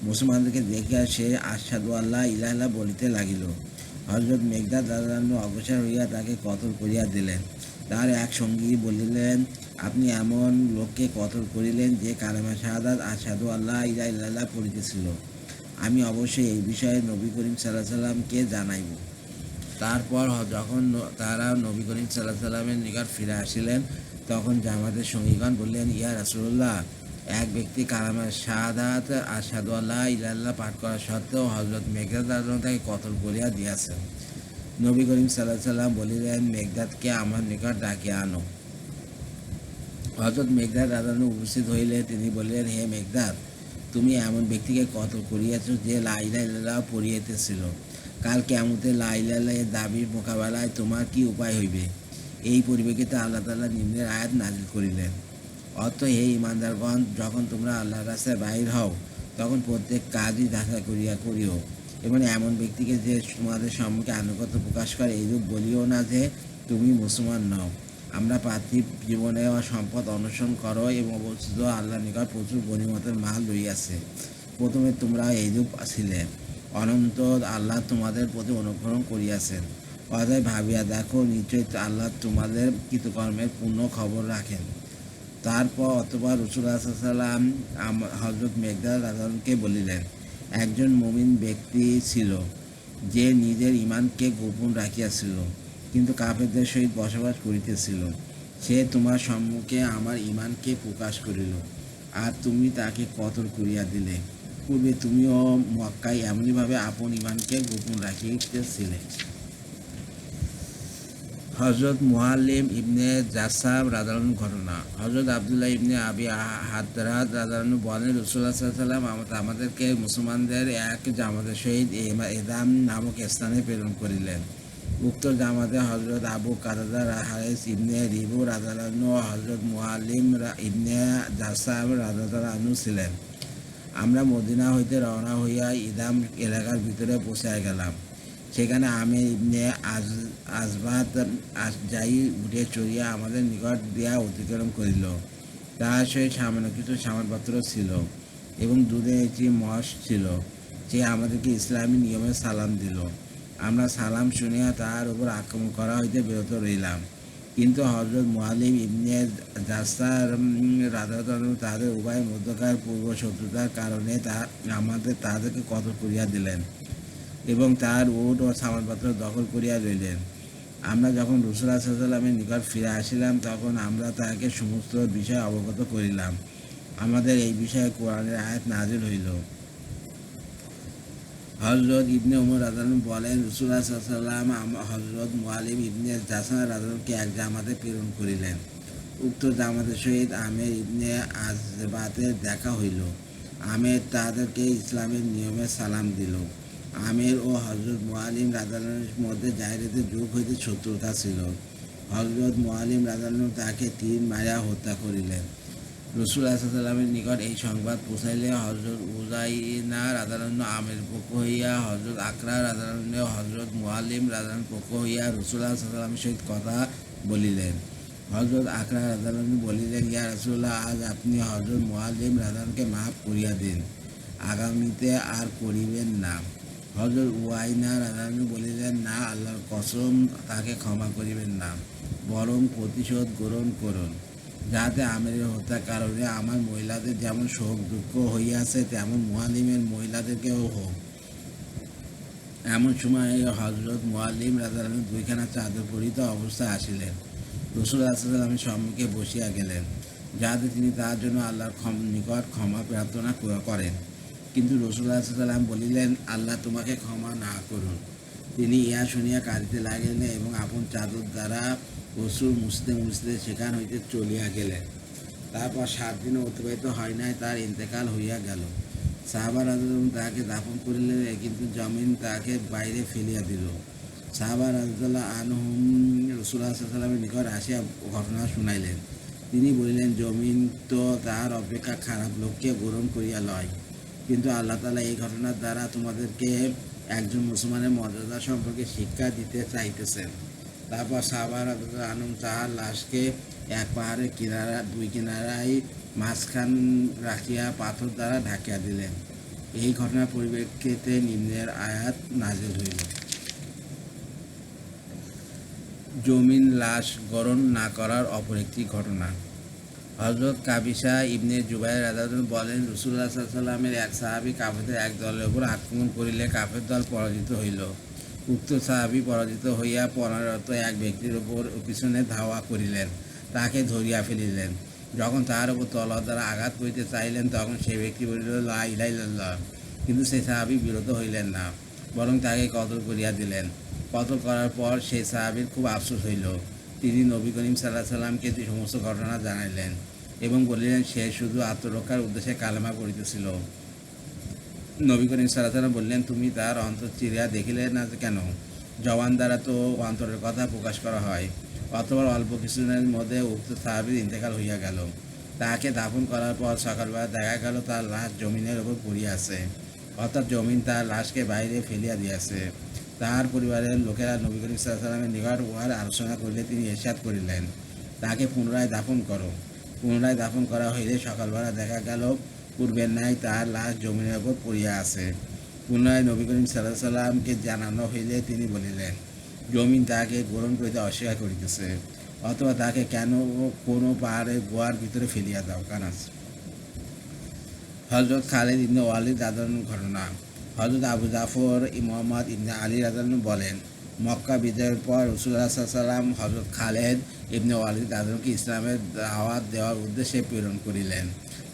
মুসলমানদেরকে দেখিয়া সে আশহাদু আল্লা ইলাহা ইল্লাল্লাহ বলিতে লাগিল। হযরত মেকদাদ রাদিয়াল্লাহু অগ্রসর হইয়া তাকে কতল করিয়া দিলেন। তার এক সঙ্গী বলিলেন, আপনি এমন লোককে কতল করিলেন যে কালেমা শাহাদাত আশহাদু আল্লা ইলাহা ইল্লাল্লাহ পড়িতেছিল। আমি অবশ্যই এই বিষয়ে নবী করিম সাল্লাল্লাহু আলাইহি ওয়াসাল্লামকে জানাইব। তারপর যখন তারা নবী করিম সাল্লাল্লাহু আলাইহি ওয়াসাল্লামের নিকট ফিরে আসিলেন, তখন জামাতের সঙ্গীগণ বললেন, ইয়া রাসূলুল্লাহ, এক ব্যক্তি কালেমা শাহাদাত আশহাদু আল্লা ইলাহা ইল্লাল্লাহ পাঠ করা সত্ত্বেও হযরত মেকদাদ রাদিয়াল্লাহু তাকে কতল করিয়া দিয়াছেন। নবী করিম সাল্লাল্লাহু আলাইহি ওয়াসাল্লাম বলিলেন, মেকদাদকে আমার নিকট ডাকিয়া আনো। হযরত মেকদাদ রাদিয়াল্লাহু উপস্থিত হইলে তিনি বলিলেন, হে মেকদাদ, তুমি এমন ব্যক্তিকে কতল করিয়াছ যে লা ইলাহা ইল্লাল্লাহ পড়িতেছিল। কাল কিয়ামতে লা ইলাহা ইল্লাল্লাহ এর দাবির মোকাবেলায় তোমার কি উপায় হইবে? এই পরিপ্রেক্ষিতে আল্লাহ তাআলা নিম্নের আয়াত নাযিল করিলেন, অর্থ, হে ঈমানদারগণ, যখন তোমরা আল্লাহর রাস্তায় বাহির হও, তখন প্রত্যেক কাজই যাচাই করিও এবং এমন ব্যক্তিকে যে তোমাদের সম্মুখে আনুগত্য প্রকাশ করে এইরূপ বলিও না যে তুমি মুসলমান নও। আমরা পার্থিব জীবনে সম্পদ অন্বেষণ করো এবং অবস্থিত আল্লাহর নিকট প্রচুর গনিমতের মাল রইয়াছে। প্রথমে তোমরা এইরূপ ছিলে, অনন্তর আল্লাহ তোমাদের প্রতি অনুগ্রহ করিয়াছেন। অতএব ভাবিয়া দেখো, নিশ্চয়ই আল্লাহ তোমাদের কৃতকর্মের পূর্ণ খবর রাখেন। তারপর রাসূলুল্লাহ সাল্লাল্লাহু আলাইহি ওয়াসাল্লাম হযরত মেকদাদ রাদিয়াল্লাহুকে বলিলেন, একজন মুমিন ব্যক্তি ছিল যে নিজের ঈমানকে গোপন রাখিয়াছিল, কিন্তু কাফেরদের সহিত বসবাস করিতেছিল। সে তোমার সম্মুখে আমার ঈমানকে প্রকাশ করিল, আর তুমি তাকে কতল করিয়া দিলে। পূর্বে তুমিও মক্কায় এমনিভাবে আপন ঈমানকে গোপন রাখিতেছিলে। হযরত মুআল্লিম ইবনে জাসাব রাদিয়াল্লাহু ঘটনা। হযরত আব্দুল্লাহ ইবনে আবি হাদরাত রাদিয়াল্লাহু বলেন, রাসূলুল্লাহ সাল্লাল্লাহু আলাইহি ওয়াসাল্লাম আমাদেরকে মুসলমানদের এক জামাতের সহিত এদাম নামক স্থানে প্রেরণ করিলেন। উক্ত জামাতে হযরত আবু কাতাদা হারিস ইবনে রিবু রাদিয়াল্লাহু ও হযরত মুআল্লিম ইবনে জাসাব রাদিয়াল্লাহু ছিলেন। আমরা মদিনা হইতে রওনা হইয়া ইদাম এলাকার ভিতরে পৌঁছিয়া গেলাম। সেখানে আমির ইবনে আজবাত আশজাই উঠে চড়িয়া আমাদের নিকট দিয়া অতিক্রম করিল। তাহার সহিত সামান্য কিছু সামানপত্র ছিল এবং দুধে একটি মশ ছিল। সে আমাদেরকে ইসলামী নিয়মে সালাম দিল। আমরা সালাম শুনিয়া তাহার উপর আক্রমণ করা হইতে বিরত রইলাম, কিন্তু হযরত মুআল্লিম ইবনে জাসার রাদিয়াল্লাহু তাহাদের উভয়ের মধ্যকার পূর্ব শত্রুতার কারণে তাহাদেরকে কতল করিয়া দিলেন এবং তার উট ও সামানপত্র দখল করিয়া লইলেন। আমরা যখন রাসূলুল্লাহ সাল্লাল্লাহু আলাইহি ওয়াসাল্লামের নিকট ফিরে আসিলাম, তখন আমরা তাহাকে সমস্ত বিষয় অবগত করিলাম। আমাদের এই বিষয়ে কোরআনের আয়াত নাযিল হইল, হজরত ইবনে ওমর রাদিয়াল্লাহু আনহু বলেন, রাসূলুল্লাহ সাল্লাল্লাহু আলাইহি ওয়াসাল্লাম হজরত মুআলিম ইবনে জাসান রাদিয়াল্লাহু আনহুকে এক জামাতে প্রেরণ করিলেন। উক্ত জামাতের সহিত আমের ইবনে আজবাতের দেখা হইল। আমের তাদেরকে ইসলামের নিয়মে সালাম দিল। আমের ও হজরত মুআলিম রাদিয়াল্লাহু আনহুর মধ্যে জাহিলিয়াতের যুগ হইতে শত্রুতা ছিল। হজরত মুআলিম রাদিয়াল্লাহু আনহু তাকে তীর মারিয়া হত্যা করিলেন। রাসূলুল্লাহ সাল্লাল্লাহু আলাইহি ওয়াসাল্লামের নিকট এই সংবাদ পৌঁছাইলে হজরত উযাইনা রাদিয়াল্লাহু আনহু আমের পক্ষ হইয়া, হজরত আকরা রাদিয়াল্লাহু আনহু হজরত মুআলিম রাদিয়াল্লাহু আনহুর পক্ষ হইয়া রাসূলুল্লাহ সাল্লাল্লাহু আলাইহি ওয়াসাল্লামের সহিত কথা বলিলেন। হজরত আকরা রাদিয়াল্লাহু আনহু বলিলেন, ইয়া রাসূলুল্লাহ, আজ আপনি হজরত মুআলিম রাদিয়াল্লাহু আনহুকে মাফ করিয়া দিন, আগামীতে আর করিবেন না। হজরত উয়াইনা রাদিয়াল্লাহু আনহু বলিলেন, না, আল্লাহর কসম, তাকে ক্ষমা করিবেন না, বরং প্রতিশোধ গ্রহণ করুন, যাহাতে আমেরের হত্যার কারণে আমার মহিলাদের যেমন শোক দুঃখ হইয়াছে, তেমন মুআলিমের মহিলাদেরকেও হোক। এমন সময় হজরত মুআলিম রাদিয়াল্লাহু আনহু দুইখানা চাদর পরিহিত অবস্থায় আসিলেন। রাসূলুল্লাহ সাল্লাল্লাহু আলাইহি ওয়াসাল্লামের সম্মুখে বসিয়া গেলেন, যাহাতে তিনি তাহার জন্য আল্লাহর নিকট ক্ষমা প্রার্থনা করেন। কিন্তু রাসূলুল্লাহ সাল্লাল্লাহু আলাইহি ওয়াসাল্লাম বলিলেন, আল্লাহ তোমাকে ক্ষমা না করুন। তিনি ইহা শুনিয়া কাঁদিতে লাগিলেন এবং আপন চাদর দ্বারা অশ্রু মুছতে মুছতে সেখান হইতে চলিয়া গেলেন। তারপর 7 দিনও অতিবাহিত হয় নাই, তার ইন্তেকাল হইয়া গেল। সাহাবা রাদিয়াল্লাহু আনহুম তাহাকে দাফন করিলেন, কিন্তু জমিন তাহাকে বাইরে ফেলিয়া দিল। সাহাবা রাদিয়াল্লাহু আনহুম রাসূলুল্লাহ সাল্লাল্লাহু আলাইহি ওয়াসাল্লামের নিকট আসিয়া ঘটনা শুনাইলেন। তিনি বলিলেন, জমিন তো তাহার অপেক্ষা খারাপ লোককে গ্রহণ করিয়া লয়, কিন্তু আল্লাহ তাআলা এই ঘটনার দ্বারা তোমাদেরকে একজন মুসলমানের মর্যাদা সম্পর্কে শিক্ষা দিতে চাইতেছেন। তারপর সাহাবা রাদিয়াল্লাহু আনহুম তাহার লাশকে এক পাহাড়ের দুই কিনারায় মাঝখান রাখিয়া পাথর দ্বারা ঢাকিয়া দিলেন। এই ঘটনার পরিপ্রেক্ষিতে নিম্নের আয়াত নাযিল হইল। জমিন লাশ গ্রহণ না করার অপর একটি ঘটনা। হযরত কাবিসা ইবনে জুবাইর রাদিয়াল্লাহু আনহু বলেন, রাসূলুল্লাহ সাল্লাল্লাহু আলাইহি ওয়াসাল্লামের এক সাহাবী কাফেরদের এক দলের উপর আক্রমণ করিলে কাফের দল পরাজিত হইল। উক্ত সাহাবী পরাজিত হইয়া পরারত এক ব্যক্তির উপর পিছনে ধাওয়া করিলেন, তাহাকে ধরিয়া ফেলিলেন। যখন তাহার উপর তলোয়ার দ্বারা আঘাত করিতে চাইলেন, তখন সেই ব্যক্তি বলিল, লা ইলাহা ইল্লাল্লাহ। কিন্তু সেই সাহাবী বিরত হইলেন না, বরং তাকে কতল করিয়া দিলেন। কতল করার পর সেই সাহাবীর খুব আফসোস হইল। তিনি নবী করিম সাল্লাল্লাহু আলাইহি ওয়াসাল্লামকে সমস্ত ঘটনা জানাইলেন এবং বলিলেন, সে শুধু আত্মরক্ষার উদ্দেশ্যে কালেমা পড়িতেছিল। নবী করিম সাল্লাল্লাহু আলাইহি ওয়াসাল্লাম বললেন, তুমি তার অন্তর চিরিয়া দেখিলে না কেন? জবান দ্বারা তো অন্তরের কথা প্রকাশ করা হয়। অতঃপর অল্প কিছুদিনের মধ্যে উক্ত সাহাবীর ইন্তেকাল হইয়া গেল। তাহাকে দাফন করার পর সকালবেলা দেখা গেল তার লাশ জমিনের উপর পড়িয়া আছে, অর্থাৎ জমিন তার লাশকে বাইরে ফেলিয়া দিয়াছে। তাহার পরিবারের লোকেরা নবী করিম সাল্লাল্লাহু আলাইহি ওয়াসাল্লামের নিকট উহার আলোচনা করিলে তিনি ইরশাদ করিলেন, তাহাকে পুনরায় দাফন করো। পুনরায় দাফন করা হইলে সকালবেলা দেখা গেল পূর্বের ন্যায় তাহার লাশ জমিনের উপর পড়িয়া আছে। পুনরায় নবী করিম সাল্লাল্লাহু আলাইহি ওয়াসাল্লামকে জানানো হইলে তিনি বলিলেন, জমিন তাহাকে গ্রহণ করিতে অস্বীকার করিতেছে, অথবা তাহাকে কেন কোনো পাহাড়ের গুহার ভিতরে ফেলিয়া দাও। কানাস। হযরত খালিদ ইবনে ওয়ালিদ রাদিয়াল্লাহু আনহু ঘটনা। হযরত আবু জাফর মুহাম্মদ ইবনে আলী রাদিয়াল্লাহু আনহু বলেন, মক্কা বিজয়ের পর রাসূলুল্লাহ সাল্লাল্লাহু আলাইহি ওয়াসাল্লাম হযরত খালিদ ইবনে ওয়ালিদ রাদিয়াল্লাহু আনহুকে ইসলামের দাওয়াত দেওয়ার উদ্দেশ্যে প্রেরণ করিলেন।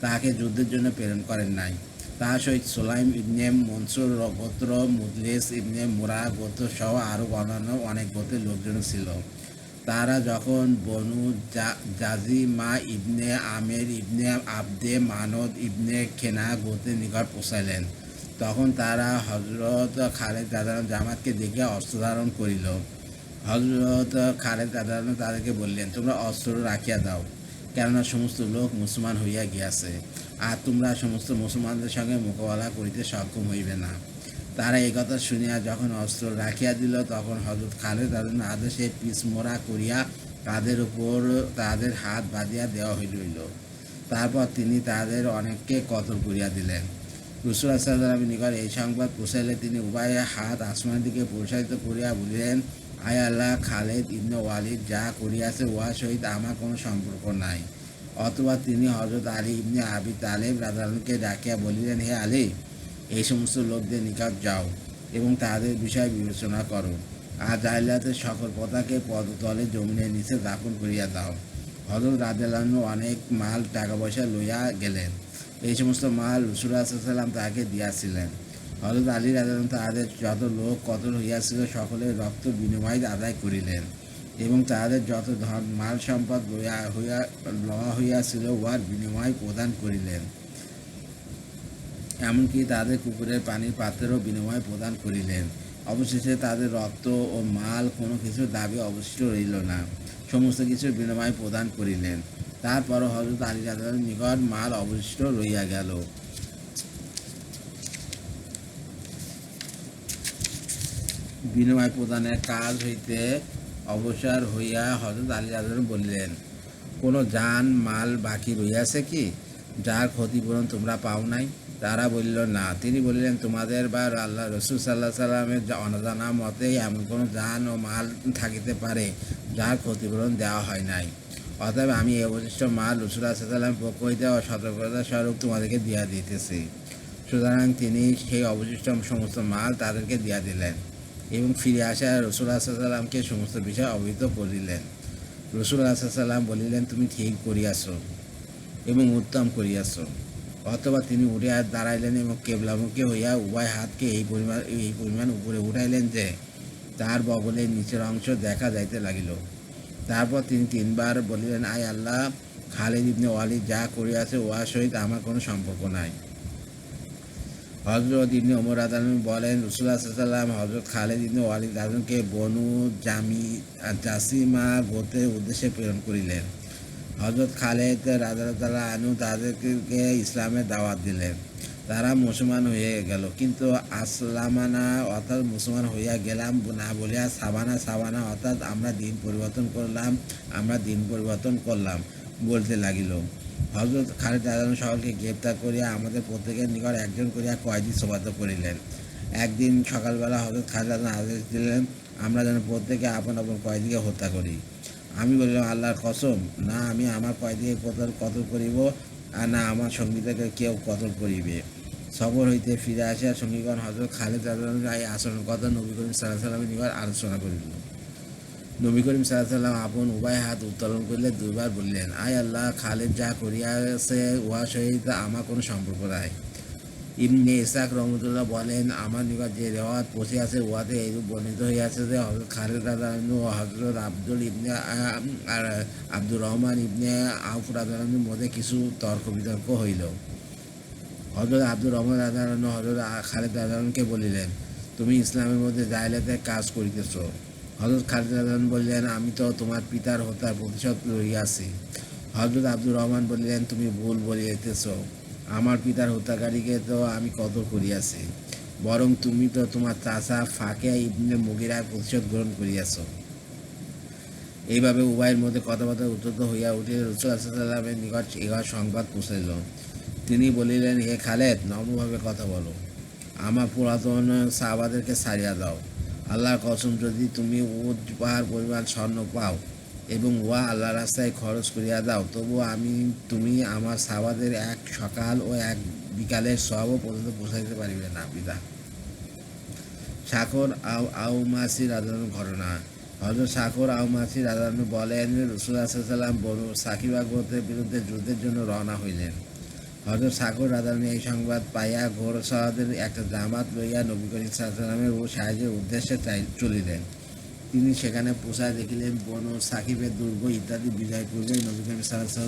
তাহাকে যুদ্ধের জন্য প্রেরণ করেন নাই। তাহার সহিত সুলাইম ইবনে মনসুর গোত্র, মুদলিস ইবনে মুরা গোত্র সহ আরও অন্যান্য অনেক গোত্রের লোকজন ছিল। তারা যখন বনু জাজিমা ইবনে আমের ইবনে আবদে মানদ ইবনে খেনা গোত্রের নিকট পৌঁছাইলেন, তখন তারা হযরত খালিদ রাদিয়াল্লাহু আনহু জামাতকে দেখিয়া অস্ত্র ধারণ করিল। হযরত খালিদ রাদিয়াল্লাহু আনহু তাদেরকে বললেন, তোমরা অস্ত্র রাখিয়া দাও, কেননা সমস্ত লোক মুসলমান হইয়া গিয়াছে, আর তোমরা সমস্ত মুসলমানদের সঙ্গে মোকাবেলা করিতে সক্ষম হইবে না। তারা এই কথা শুনিয়া যখন অস্ত্র রাখিয়া দিল, তখন হযরত খালিদ রাদিয়াল্লাহু আনহুর আদেশে পিছমোড়া করিয়া তাদের উপর তাদের হাত বাঁধিয়া দেওয়া হইল। তারপর তিনি তাদের অনেককে কতল করিয়া দিলেন। রাসূলুল্লাহ সাল্লাল্লাহু আলাইহি ওয়াসাল্লামের নিকট এই সংবাদ পৌঁছাইলে তিনি উভয় হাত আসমানের দিকে প্রসারিত করিয়া বলিলেন, আয় আল্লাহ, খালিদ ইবনে ওয়ালিদ যা করিয়াছে উহার সহিত আমার কোনো সম্পর্ক নাই। অথবা তিনি হযরত আলী ইবনে আবি তালেব রাদিয়াল্লাহু আনহুকে ডাকিয়া বলিলেন, হে আলী, এই সমস্ত লোকদের নিকট যাও এবং তাদের বিষয় বিবেচনা করো, আর জাহিলিয়াতের সকল প্রথাকে পদতলে জমিনের নিচে দাফন করিয়া দাও। হযরত রাদিয়াল্লাহু আনহু অনেক মাল টাকা পয়সা লইয়া গেলেন। এই সমস্ত মাল রাসূলুল্লাহ সাল্লাল্লাহু আলাইহি ওয়াসাল্লাম তাহাকে দিয়াছিলেন। হযরত আলী রাদিয়াল্লাহু আনহু তাহাদের যত লোক কতল হইয়াছিল সকলের রক্ত বিনিময় আদায় করিলেন এবং তাহাদের যত ধন মাল সম্পদ লওয়া হইয়াছিল উহার বিনিময় প্রদান করিলেন, এমনকি তাদের কুকুরের পানির পাত্রেরও বিনিময় প্রদান করিলেন। অবশেষে তাদের রক্ত ও মাল কোনো কিছুর দাবি অবশিষ্ট রইল না, সমস্ত কিছুর বিনিময় প্রদান করিলেন। তারপরও হযরত আলী রাদিয়াল্লাহু আনহুর নিকট মাল অবশিষ্ট রইয়া গেল। বিনিময় প্রদানের কাজ হইতে অবসর হইয়া হযরত আলী রাদিয়াল্লাহু আনহু বলিলেন, কোনো জান মাল বাকি রইয়াছে কি, যার ক্ষতিপূরণ তোমরা পাও নাই? তারা বলিল, না। তিনি বলিলেন, তোমাদের বা আল্লাহ রসুল সাল্লাল্লাহু আলাইহি সাল্লামের অজানা মতেই এমন কোনো জান ও মাল থাকিতে পারে যার ক্ষতিপূরণ দেওয়া হয় নাই। অতএব আমি এই অবশিষ্ট মাল রাসূলুল্লাহ সাল্লাল্লাহু আলাইহি সাল্লামের পক্ষ হইতে সতর্কতা স্বরূপ তোমাদেরকে দিয়া দিতেছি। সুতরাং তিনি সেই অবশিষ্ট সমস্ত মাল তাদেরকে দিয়া দিলেন এবং ফিরে আসা রাসূলুল্লাহ সাল্লাল্লাহু আলাইহি সাল্লামকে সমস্ত বিষয় অবহিত করিলেন। রাসূলুল্লাহ সাল্লাল্লাহু আলাইহি সাল্লাম বলিলেন, তুমি ঠিক করিয়াছ এবং উত্তম করিয়াছ। অথবা তিনি উঠিয়া দাঁড়াইলেন এবং কেবলামুখী হইয়া উভয় হাতকে এই পরিমাণ উপরে উঠাইলেন যে তার বগলের নিচের অংশ দেখা যাইতে লাগিল। তারপর তিনি তিনবার বলিলেন, আয় আল্লাহ, খালিদ ইবনে ওয়ালিদ যা করিয়াছে উহার সহিত আমার কোনো সম্পর্ক নাই। হযরত ইবনে ওমর রাদিয়াল্লাহু আনহু বলেন, রাসূলুল্লাহ সাল্লাল্লাহু আলাইহি ওয়াসাল্লাম হযরত খালিদ ইবনে ওয়ালিদ রাদিয়াল্লাহু আনহুকে বনু জাসিমা গোত্রের উদ্দেশ্যে প্রেরণ করিলেন। হযরত খালিদ রাদিয়াল্লাহু আনহু তাদেরকে ইসলামের দাওয়াত দিলেন। তারা মুসলমান হয়ে গেল, কিন্তু আসলামানা অর্থাৎ মুসলমান হইয়া গেলাম না বলিয়া সাবানা অর্থাৎ আমরা দিন পরিবর্তন করলাম বলতে লাগিল। হযরত খালিদ রাদিয়াল্লাহু আনহু সকলকে গ্রেপ্তার করিয়া আমাদের প্রত্যেকের নিকট একজন করিয়া কয়েদি সোপর্দ করিলেন। একদিন সকালবেলা হযরত খালিদ রাদিয়াল্লাহু আনহু আদেশ দিলেন, আমরা যেন প্রত্যেকে আপন আপন কয়েদিকে হত্যা করি। আমি বললাম, আল্লাহর কসম, না আমি আমার কয়েদিকে কতল করিব, আর না আমার সঙ্গীদেরকে কেউ কতল করিবে। সফর হইতে ফিরে আসিয়া সঙ্গীগণ হযরত খালিদ রাদিয়াল্লাহু আনহু এই আচরণের কথা নবী করিম সাল্লাল্লাহু আলাইহি ওয়াসাল্লামের নিকট আলোচনা করিল। নবী করিম সাল্লাল্লাহু আলাইহি ওয়াসাল্লাম আপন উভয় হাত উত্তোলন করিলে দুইবার বললেন, আয় আল্লাহ, খালিদ যা করিয়াছে উহার সহিত আমার কোনো সম্পর্ক নাই। ইবনে ইসহাক রহমতুল্লাহ বলেন, আমার নিকট যে রেওয়ায়াত পৌঁছিয়াছে উহাতে এইরূপ বর্ণিত হইয়াছে যে হযরত খালিদ রাদিয়াল্লাহু আনহু ও হযরত আব্দুর রহমান ইবনে আওফ রাদিয়াল্লাহু আনহুর মধ্যে কিছু তর্ক বিতর্ক হইল। হযরত আব্দুর রহমান রাদিয়াল্লাহু আনহু হযরত খালিদ রাদিয়াল্লাহু আনহুকে বলিলেন, তুমি ইসলামের মধ্যে জাহেলিয়াতের কাজ করিতেছ। হযরত খালিদ রাদিয়াল্লাহু আনহু বলিলেন, আমি তো তোমার পিতার হত্যার প্রতিশোধ লইয়াছি। হযরত আব্দুর রহমান বলিলেন, তুমি ভুল বলিতেছ, আমার পিতার হত্যাকারীকে তো আমি কতল করিয়াছি, বরং তুমি তো তোমার চাচা ফাকিহ ইবনে মুগীরার প্রতিশোধ গ্রহণ করিয়াছ। এইভাবে উভয়ের মধ্যে কথাবার্তা উত্তপ্ত হইয়া উঠিলে রাসূলুল্লাহ সাল্লাল্লাহু আলাইহি ওয়াসাল্লামের নিকট ইহা সংবাদ পৌঁছাইল। তিনি বলিলেন, হে খালিদ, নম্রভাবে কথা বলো, আমার পুরাতন সাহাবাদেরকে ছাড়িয়া দাও। আল্লাহর কসম, যদি তুমি উট পাহাড় পরিমাণ স্বর্ণ পাও এবং উহা আল্লাহর রাস্তায় খরচ করিয়া দাও, তবুও তুমি আমার সাহাবাদের এক সকাল ও এক বিকালের সওয়াবও পর্যন্ত পৌঁছাইতে পারিবে না। শাখর আউমাসি রাদিয়াল্লাহু আনহু ঘটনা। হযরত শাখর আউমাসি রাদিয়াল্লাহু আনহু বলেন, রাসূলুল্লাহ সাল্লাল্লাহু আলাইহি ওয়াসাল্লাম বনু সাকিবা গোত্রের বিরুদ্ধে যুদ্ধের জন্য রওনা হইলেন। হযরত শাখর রাদিয়াল্লাহু আনহু এই সংবাদ পাইয়া ঘোড়সওয়ারদের একটা জামাত লইয়া নবী করিম সাল্লাল্লাহু আলাইহি ওয়াসাল্লামের সাহায্যের উদ্দেশ্যে চলিলেন। তিনি সেখানে পৌঁছায় দেখিলেন বনু সাকিবের দুর্গ ইত্যাদি বিজয় পূর্বেই নবী করিম সাল্লাল্লাহু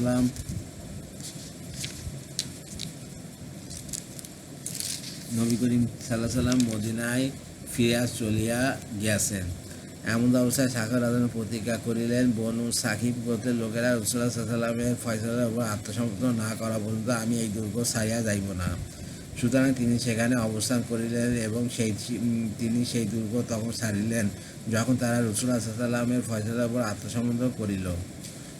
আলাইহি ওয়াসাল্লাম মদিনায় ফিরিয়া চলিয়া গিয়াছেন। এমন অবস্থায় শাখর রাদিয়াল্লাহু আনহু প্রতিজ্ঞা করিলেন, বনু সাকিব গোত্রের লোকেরা রাসূলুল্লাহ সাল্লাল্লাহু আলাইহি ওয়াসাল্লামের ফয়সালার উপর আত্মসমর্পণ না করা পর্যন্ত আমি এই দুর্গ ছাড়িয়া যাইব না। সুতরাং তিনি সেখানে অবস্থান করিলেন এবং তিনি সেই দুর্গ তখন ছাড়িলেন যখন তারা রাসূলুল্লাহ সাল্লাল্লাহু আলাইহি ওয়াসাল্লামের ফয়সালার উপর আত্মসমর্পণ করিল।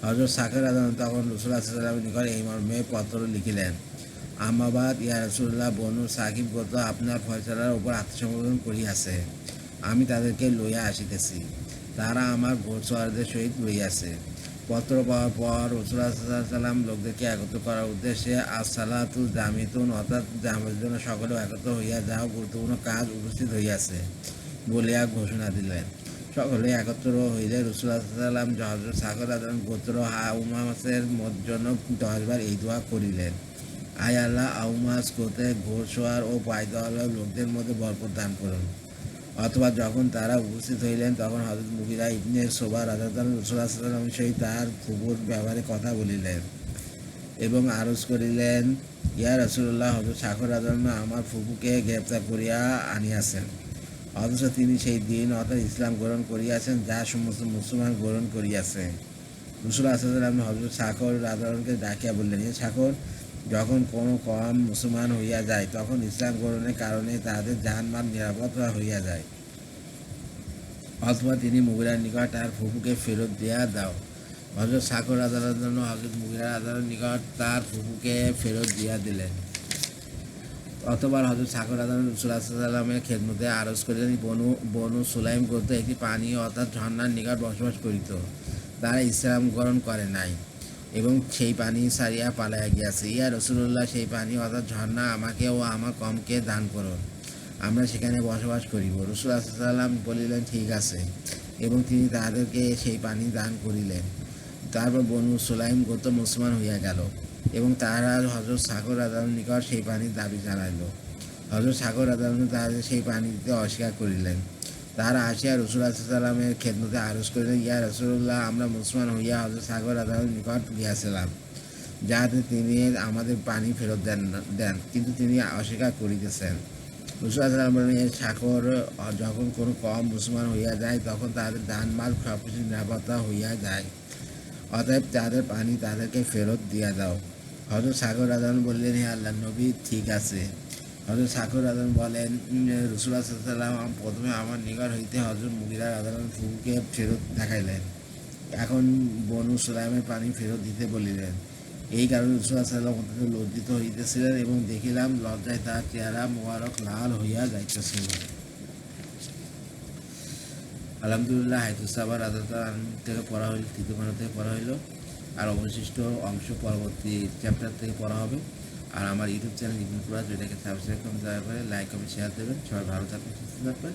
হযরত শাখর রাদিয়াল্লাহু আনহু তখন রাসূলুল্লাহ সাল্লাল্লাহু আলাইহি ওয়াসাল্লামের নিকট এই মর্মে পত্র লিখিলেন, আমাবাদ ইয়া রাসূলুল্লাহ, বনু সাকিব গোত্র আপনার ফয়সালার উপর আত্মসমর্পণ করিয়াছে। আমি তাদেরকে লইয়া আসিতেছি, তারা আমার ঘোড়সওয়ারদের সহিত লইয়াছে। পত্র পাওয়ার পর রাসূলুল্লাহ সাল্লাল্লাহু আলাইহি ওয়াসাল্লাম লোকদেরকে একত্র করার উদ্দেশ্যে আসসালাতু জামিতুন অর্থাৎ জামাতের জন্য সকলেও একত্র হইয়া যাও, গুরুত্বপূর্ণ কাজ উপস্থিত হইয়াছে বলিয়া ঘোষণা দিলেন। সকলে একত্র হইলে রাসূলুল্লাহ সাল্লাল্লাহু আলাইহি ওয়াসাল্লাম হযরত শাখর রাদিয়াল্লাহু আনহু গোত্র আউমাসের জন্য 10 বার এই দোয়া করিলেন, আয় আল্লাহ আউমাস কোতে ঘোড়সওয়ার ও পায়দওয়ালা লোকদের মধ্যে বরকত দান করুন। অথবা যখন তারা উপস্থিত হইলেন তখন হযরত মুগিরা ইবনে সোবা রাদিয়াল্লাহু আনহু রাসূলুল্লাহ সাল্লাল্লাহু আলাইহি ওয়াসাল্লামের সহিত তাহার ফুফুর ব্যাপারে কথা বলিলেন এবং আরজ করিলেন, ইয়া রাসূলুল্লাহ, হযরত সাখর রাদিয়াল্লাহু আনহু আমার ফুফুকে গ্রেপ্তার করিয়া আনিয়াছেন, অথচ তিনি সেই দিন অর্থাৎ ইসলাম গ্রহণ করিয়াছেন যা সমস্ত মুসলমান গ্রহণ করিয়াছে। রাসূলুল্লাহ সাল্লাল্লাহু আলাইহি ওয়াসাল্লাম হযরত সাখর রাদিয়াল্লাহু আনহুকে ডাকিয়া বললেন, হে সাখর, যখন কোনো কওম মুসলমান হইয়া যায় তখন ইসলাম গ্রহণের কারণে তাহাদের জানমাল নিরাপদ হইয়া যায়, অথবা তিনি মুগিরার নিকট তার ফুফুকে ফেরত দিয়া দাও। হযরত সাখর রাদিয়াল্লাহু আনহু হযরত মুগিরা রাদিয়াল্লাহু আনহুর নিকট তার ফুফুকে ফেরত দিয়া দিলেন। অথবা হযরত সাখর রাদিয়াল্লাহু আনহু রাসূলুল্লাহ সাল্লাল্লাহু আলাইহি ওয়াসাল্লামের খেদমতে আরজ করিলেন, বনু সুলাইম গোত্র একটি পানি অর্থাৎ ঝর্ণার নিকট বসবাস করিত। তারা ইসলাম গ্রহণ করে নাই এবং সেই পানি ছাড়িয়া পালাইয়া গিয়াছে। ইয়া রাসূলুল্লাহ, সেই পানি অর্থাৎ ঝর্ণা আমাকে ও আমার কওমকে দান করুন, আমরা সেখানে বসবাস করিব। রাসূলুল্লাহ সাল্লাল্লাহু আলাইহি ওয়াসাল্লাম বলিলেন, ঠিক আছে, এবং তিনি তাহাদেরকে সেই পানি দান করিলেন। তারপর বনু সুলাইম গোত্র মুসলমান হইয়া গেল এবং তাহারা হযরত সাখর রাদিয়াল্লাহু আনহুর নিকট সেই পানির দাবি জানাইল। হযরত সাখর রাদিয়াল্লাহু আনহু তাহাদের সেই পানি দিতে অস্বীকার করিলেন। তাহারা আসিয়া রাসূলুল্লাহ সাল্লাল্লাহু আলাইহি ওয়াসাল্লামের খেদমতে আরজ করিলেন, ইয়া রাসূলুল্লাহ, আমরা মুসলমান হইয়া হযরত সাখর রাদিয়াল্লাহু আনহুর নিকট গিয়াছিলাম যাহাতে তিনি আমাদের পানি ফেরত দেন, কিন্তু তিনি অস্বীকার করিতেছেন। রাসূলুল্লাহ সাল্লাল্লাহু আলাইহি ওয়াসাল্লাম বলেন, সাখর যখন কোনো কওম মুসলমান হইয়া যায় তখন তাদের জানমাল সবকিছু নিরাপত্তা হইয়া যায়, অতএব তাদের পানি তাদেরকে ফেরত দিয়া দাও। হযরত সাখর রাদিয়াল্লাহু আনহু বললেন, হে আল্লাহর নবী, ঠিক আছে। হযরত সাখর রাদিয়াল্লাহু আনহু বলেন, রাসূলুল্লাহ সাল্লাল্লাহু আলাইহি ওয়াসাল্লাম প্রথমে আমার নিকট হইতে হযরত মুগিরা রাদিয়াল্লাহু আনহুর ফুফুকে ফেরত দেখাইলেন, এখন বনু সুলাইমের পানি ফেরত দিতে বলিলেন। এই কারণে রাসূলুল্লাহ সাল্লাল্লাহু আলাইহি ওয়াসাল্লাম লজ্জিত হইতেছিলেন এবং দেখিলাম লজ্জায় তাহার চেহারা মোবারক লাল হইয়া যাইতেছিল। আলহামদুলিল্লাহ, হাদিস সাহাবা রাদিয়াল্লাহু আনহু থেকে পড়া হইল, তৃতীয় খণ্ড থেকে পড়া হইল। আর অবশিষ্ট অংশ পরবর্তী চ্যাপ্টার থেকে পড়া হবে। আর আমার ইউটিউব চ্যানেল ইবনে কুরাজ, এটাকে সাবস্ক্রাইব করুন, দয়া করে লাইক কমেন্ট শেয়ার দেবেন। সবাই ভালো থাকবেন, সুস্থ থাকবেন।